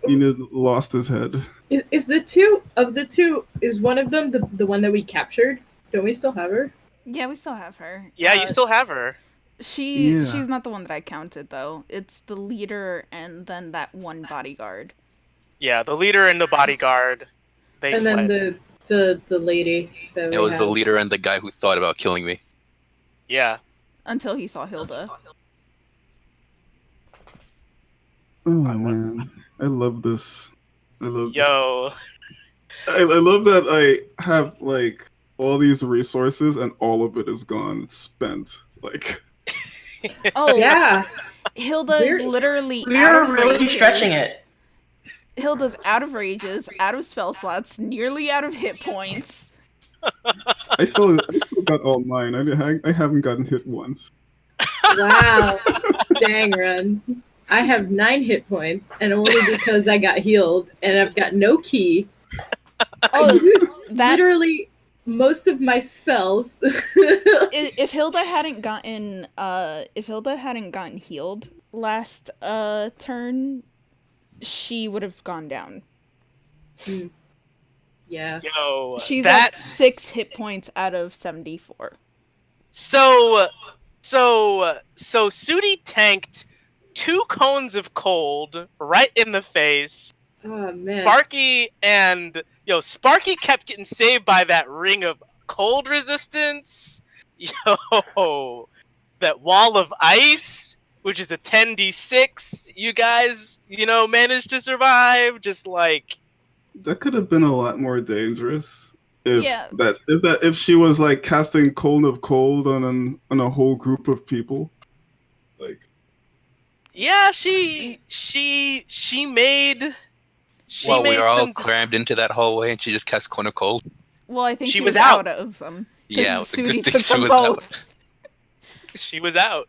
Enid lost his head. Is is one of them the one that we captured? Don't we still have her? Yeah, we still have her. Yeah, you still have her. Yeah. She's not the one that I counted though. It's the leader and then that one bodyguard. Yeah, the leader and the bodyguard. They And fled. then the lady that we It was the had. leader and the guy who thought about killing me. Yeah. Until he saw Hilda. Oh man, I love this. I love. Yo. I love that I have like all these resources and all of it is gone, spent. Like, Oh, Yeah. Hilda is We're- literally We out are of really rages. stretching it. Hilda's out of rages, out of spell slots, nearly out of hit points. I still got all mine. I haven't gotten hit once. Wow. Dang, Run. I have 9 hit points, and only because I got healed, and I've got no key. I Oh, used that literally most of my spells. if Hilda hadn't gotten healed last turn, she would have gone down. Yeah. Yo. She's that at 6 hit points out of 74. So Sudi tanked 2 cones of cold right in the face. Oh man. Sparky kept getting saved by that ring of cold resistance. Yo, that wall of ice, which is a 10d6. You guys, managed to survive. Just like, That could have been a lot more dangerous. Yeah. If she was like casting Cone of Cold on a whole group of people, like yeah, she made. She Well, we made were all some. crammed into that hallway, and she just cast Cone of Cold. Well, I think She she was was out. out of them. Yeah, it was a Sudi good thing took she them was both. out. She was out.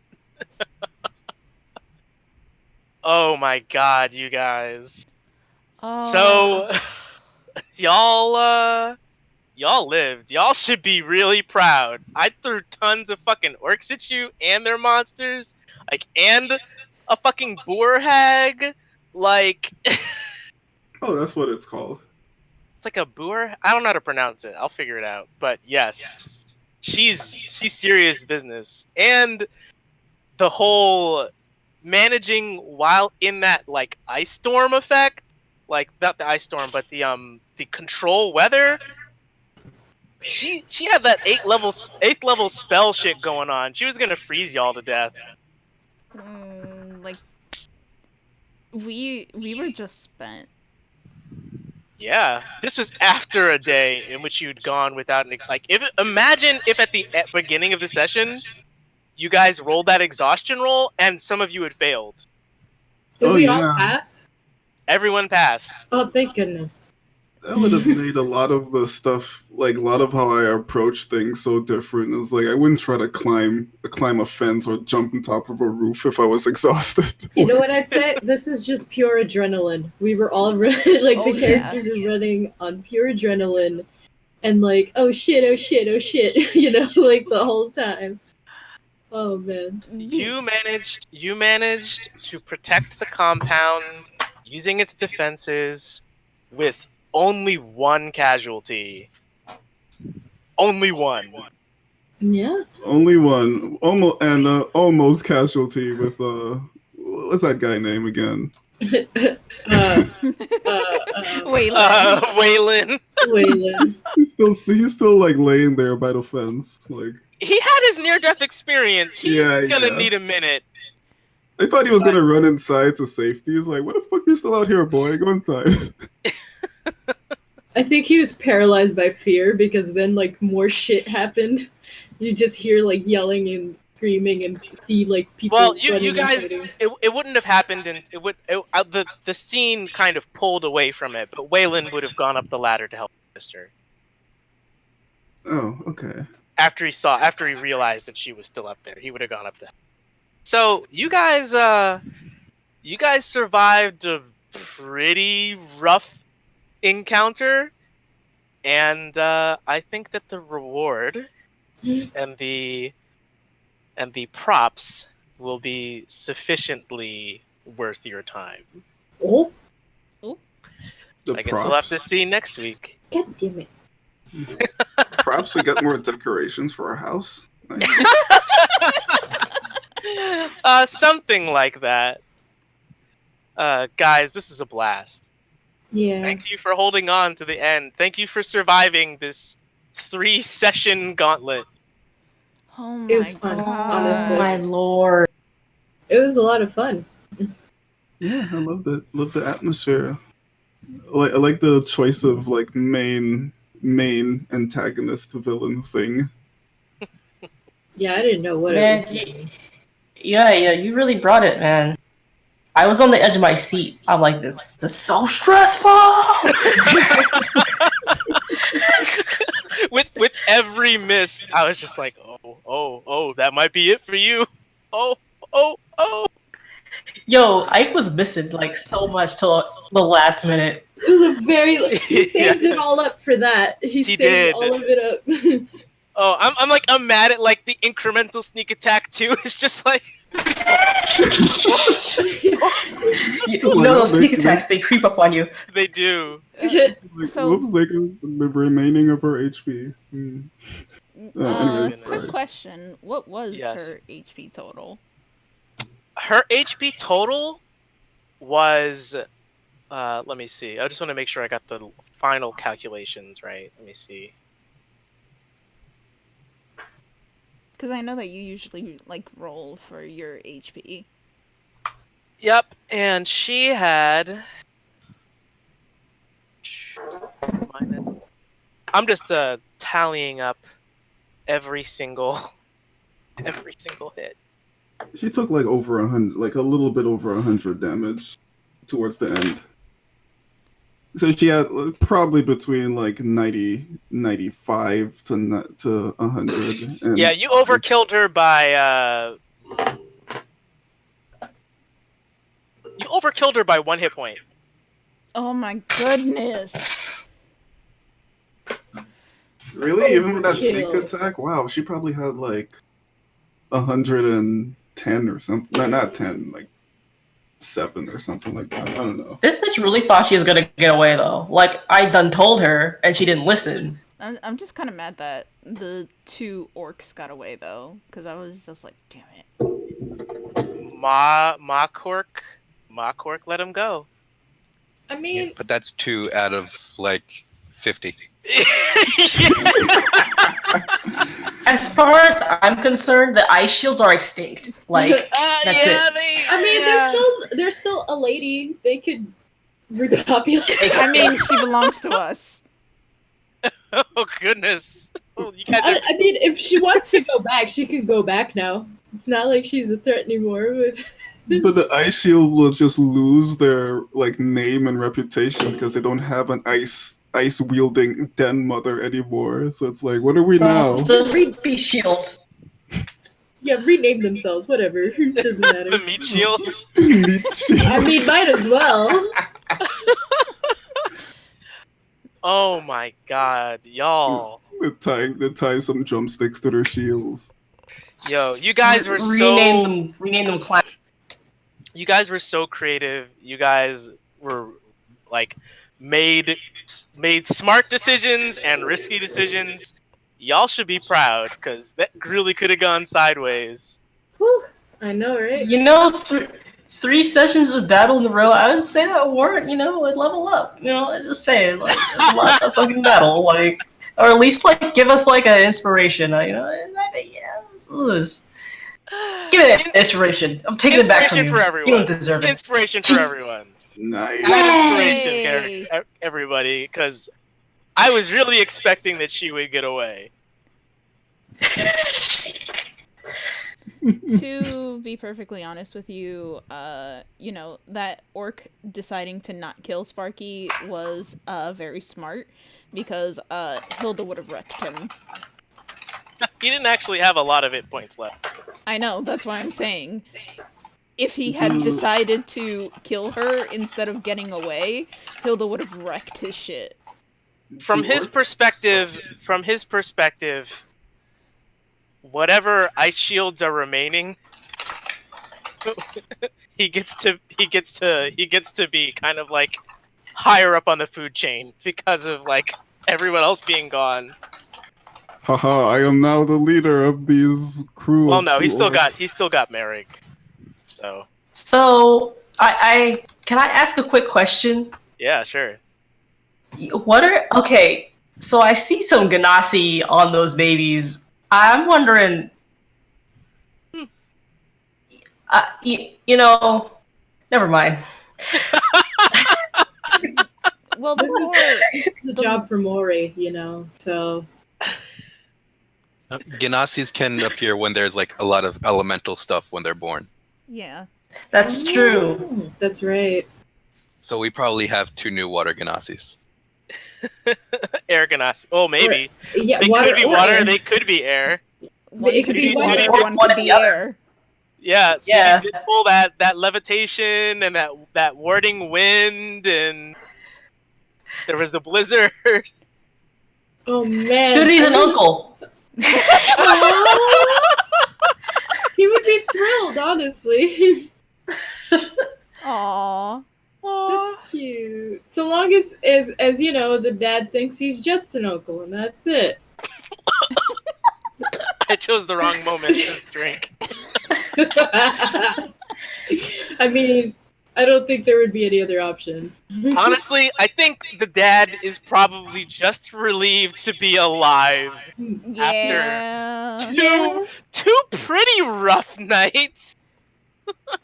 Oh my god, you guys. So y'all lived. Y'all should be really proud. I threw tons of fucking orcs at you and their monsters, and a fucking boar hag. oh, that's what it's called. It's like a boar. I don't know how to pronounce it. I'll figure it out. But yes, she's serious business, and the whole managing while in that ice storm effect, not the ice storm, but the control weather. She had that 8th level spell shit going on. She was gonna freeze y'all to death. We were just spent. Yeah, this was after a day in which you'd gone without imagine if at the beginning of the session you guys rolled that exhaustion roll and some of you had failed. Did Oh, we all yeah. pass? Everyone passed. Oh, thank goodness. That would have made a lot of the stuff, like a lot of how I approach things, so different. It's like I wouldn't try to climb a fence or jump on top of a roof if I was exhausted. You know what I'd say? This is just pure adrenaline. We were all the characters were running on pure adrenaline, and oh shit, the whole time. Oh man. You managed to protect the compound using its defenses with only one casualty. Only one. Yeah. Only one, almost and almost casualty with what's that guy name again? uh, Waylon. Waylon. Waylon. He's still like laying there by the fence, like He had his near-death experience. He's yeah, gonna yeah. need a minute. I thought he was gonna run inside to safety. He's like, "What the fuck? You're still out here, boy? Go inside." I think he was paralyzed by fear because then like more shit happened. You just hear like yelling and screaming and see like people Well, you running and guys, fighting. it wouldn't have happened, and the scene kind of pulled away from it. But Waylon would have gone up the ladder to help his sister Oh, okay. after he realized that she was still up there. He would have gone up to. So you guys survived a pretty rough encounter, and I think that the reward and the props will be sufficiently worth your time. Oh, The I guess we'll have props. to see next week. god damn it. Perhaps we get more decorations for our house. Nice. Something like that. Guys, this is a blast. Yeah. Thank you for holding on to the end. Thank you for surviving this 3-session gauntlet. Oh It was my fun, god. honestly. Oh my lord. It was a lot of fun. Yeah, I love that. Love the atmosphere. I like the choice of like main antagonist to villain thing. Yeah, I didn't know what Man, it was. yeah, you really brought it, man. I was on the edge of my seat. I'm like, this is so stressful. with every miss, I was just like, oh, that might be it for you. Oh. Yo, Ike was missing like so much till the last minute. It was a very he saved it Yes. all up for that. He He saved did. all of it up. Oh, I'm mad at like the incremental sneak attack too. It's just like You know those sneak attacks, they creep up on you. they do. Like, So- whoops, like the remaining of her HP. Anyways, quick sorry. question. What was Yes. her HP total? Her HP total was let me see. I just want to make sure I got the final calculations right. Let me see. Because I know that you usually like roll for your HP. Yep, and she had I'm just tallying up every single hit. She took like over 100, like a little bit over 100 damage towards the end. So she had probably between like 90, 95 to 100. And Yeah, you overkilled her by one hit point. Oh my goodness. really, even with that sneak Overkill. attack, wow, she probably had like 110 or something. Not 10, like 7 or something like that. I don't know. This bitch really thought she was gonna get away though. Like I done told her and she didn't listen. I'm just kind of mad that the 2 orcs got away though, because I was just like, damn it. Korq let him go. I mean, But that's 2 out of like 50. As far as I'm concerned, the ice shields are extinct. Like that's it. I mean, there's still a lady. They could repopulate. I mean, she belongs to us. Oh goodness! Oh, you guys are... I mean, if she wants to go back, she can go back now. It's not like she's a threat anymore. But the Ice Shield will just lose their like name and reputation because they don't have an ice wielding den mother anymore. So it's like, what are we now? Just read B shields. Yeah, rename themselves. Whatever. It doesn't matter. the meat shields. Meat Shield. I mean, might as well. Oh my god, y'all! They're tying some drumsticks to their shields. Yo, you guys were rename them clown. You guys were so creative. You guys were like made smart decisions and risky decisions. Y'all should be proud, because that really could have gone sideways. Whew, I know, right? You know, three sessions of battle in a row, I would say that warrant, like level up. I just say like it's a lot of fucking battle, like, or at least like give us like an inspiration. Give it an inspiration. I'm taking it back from Inspiration you. for You everyone. don't deserve it. Inspiration for everyone. Nice. Add Yay! inspiration, everybody, because I was really expecting that she would get away. To be perfectly honest with you, that orc deciding to not kill Sparky was very smart because Hilda would have wrecked him. He didn't actually have a lot of hit points left. I know, that's why I'm saying. If he had decided to kill her instead of getting away, Hilda would have wrecked his shit. From his perspective, whatever ice shields are remaining, he gets to be kind of like higher up on the food chain because of like everyone else being gone. Haha, I am now the leader of these crew Well, of no, two he's still orcs. got Merrick. So So I can I ask a quick question? yeah, sure. Okay? So I see some Ganassi on those babies. I'm wondering, never mind. Well, This is before the job for Mori, so. Ganasis can appear when there's like a lot of elemental stuff when they're born. yeah. That's true. Oh, that's right. So we probably have 2 new water Ganasis. Air Ganassi. Oh, maybe. Yeah, They water could be or water, air. they could be air. One It could could be be water, water. one could be air. Yeah, so Yeah. he did pull that levitation and that warding wind, and there was the blizzard. Oh man. Studi's an uncle. Aw. He would be thrilled, honestly. Aww. That's cute. So long as you know, the dad thinks he's just an uncle, and that's it. I chose the wrong moment to drink. I mean, I don't think there would be any other option. Honestly, I think the dad is probably just relieved to be alive. Yeah. Two pretty rough nights.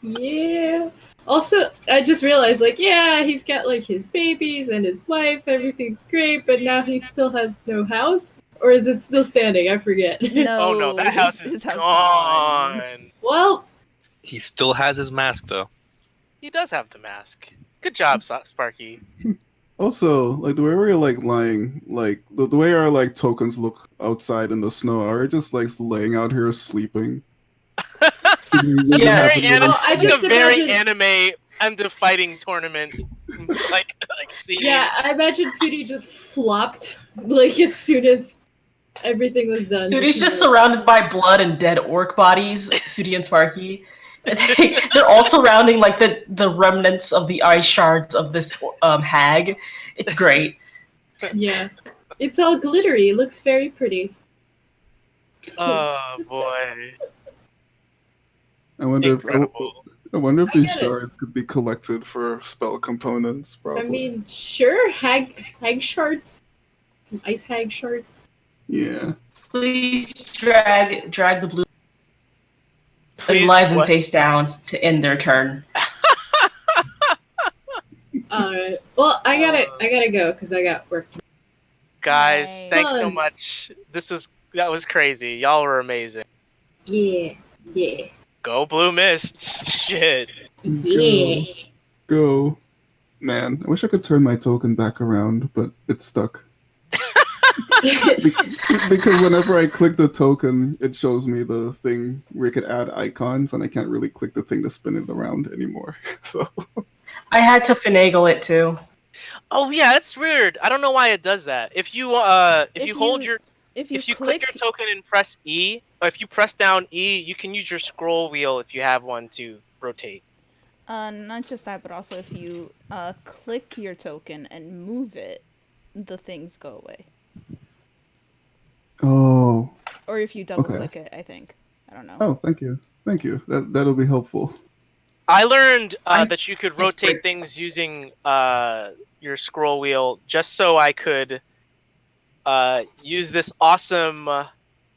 Yeah. Also, I just realized, yeah, he's got his babies and his wife, everything's great, but now he still has no house? Or is it still standing? I forget. No, Oh no, that house is his house gone. Well, He still has his mask though. He does have the mask. Good job, Sparky. Also, like the way we're lying, the way our tokens look outside in the snow, are we just laying out here sleeping? Yes. I just a very imagine- anime end of fighting tournament like scene. yeah, I imagine Sudi just flopped, as soon as everything was done. Sudi's just surrounded by blood and dead orc bodies, Sudi and Sparky. And they're all surrounding the remnants of the ice shards of this hag. It's great. Yeah. It's all glittery. It looks very pretty. Oh boy. I wonder Incredible. if I these get it. shards could be collected for spell components. Probably. I mean, sure, hag shards. Some ice hag shards. Yeah. Please drag the blue Please, and lie them what? face down to end their turn. Alright. Well, I gotta go because I got work. Guys, Nice. thanks so Fun. much. That was crazy. Y'all were amazing. Yeah. Go Blue Mist. Shit. Yeah. Go. Man, I wish I could turn my token back around, but it's stuck. Because whenever I click the token, it shows me the thing where you could add icons, and I can't really click the thing to spin it around anymore. So I had to finagle it too. Oh yeah, that's weird. I don't know why it does that. If you hold your if you click your token and press E, or if you press down E, you can use your scroll wheel if you have one to rotate. not just that, but also if you click your token and move it, the things go away. oh, Or if you double Okay. click it, I think. I don't know. Oh, thank you. Thank you. That'll be helpful. I learned I- that you could it's rotate great. things using your scroll wheel, just so I could use this awesome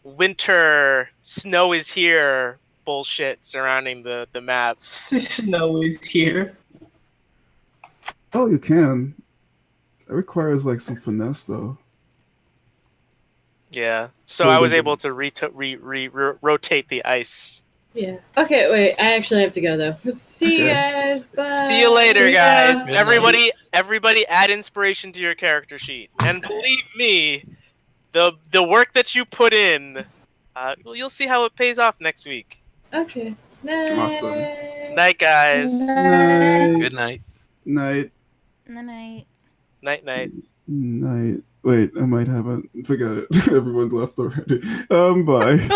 winter snow is here bullshit surrounding the map. Snow is here. Oh, you can. It requires like some finesse though. Yeah, so Well, I was then- able to rotate the ice. Yeah. Okay, wait. I actually have to go though. See you Okay. guys. Bye. See you later, See ya. guys. Good night. Everybody, add inspiration to your character sheet, and believe me, the work that you put in, you'll see how it pays off next week. Okay. Night. Awesome. Night, guys. Night. Good night. Night. Night. Night, night. Night. Wait, I might have a. Forget it. Everyone's left already. Bye.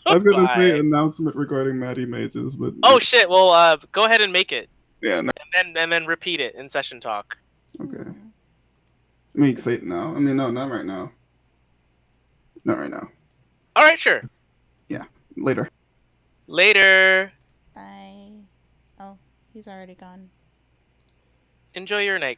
I was gonna say Bye. announcement regarding Maddie Mages, but Oh shit! Well, go ahead and make it, yeah. No, and then repeat it in session talk. okay. I mean, say it now. I mean, no, not right now. Not right now. All right, sure. Later. Later. Bye. Oh, he's already gone. Enjoy your night.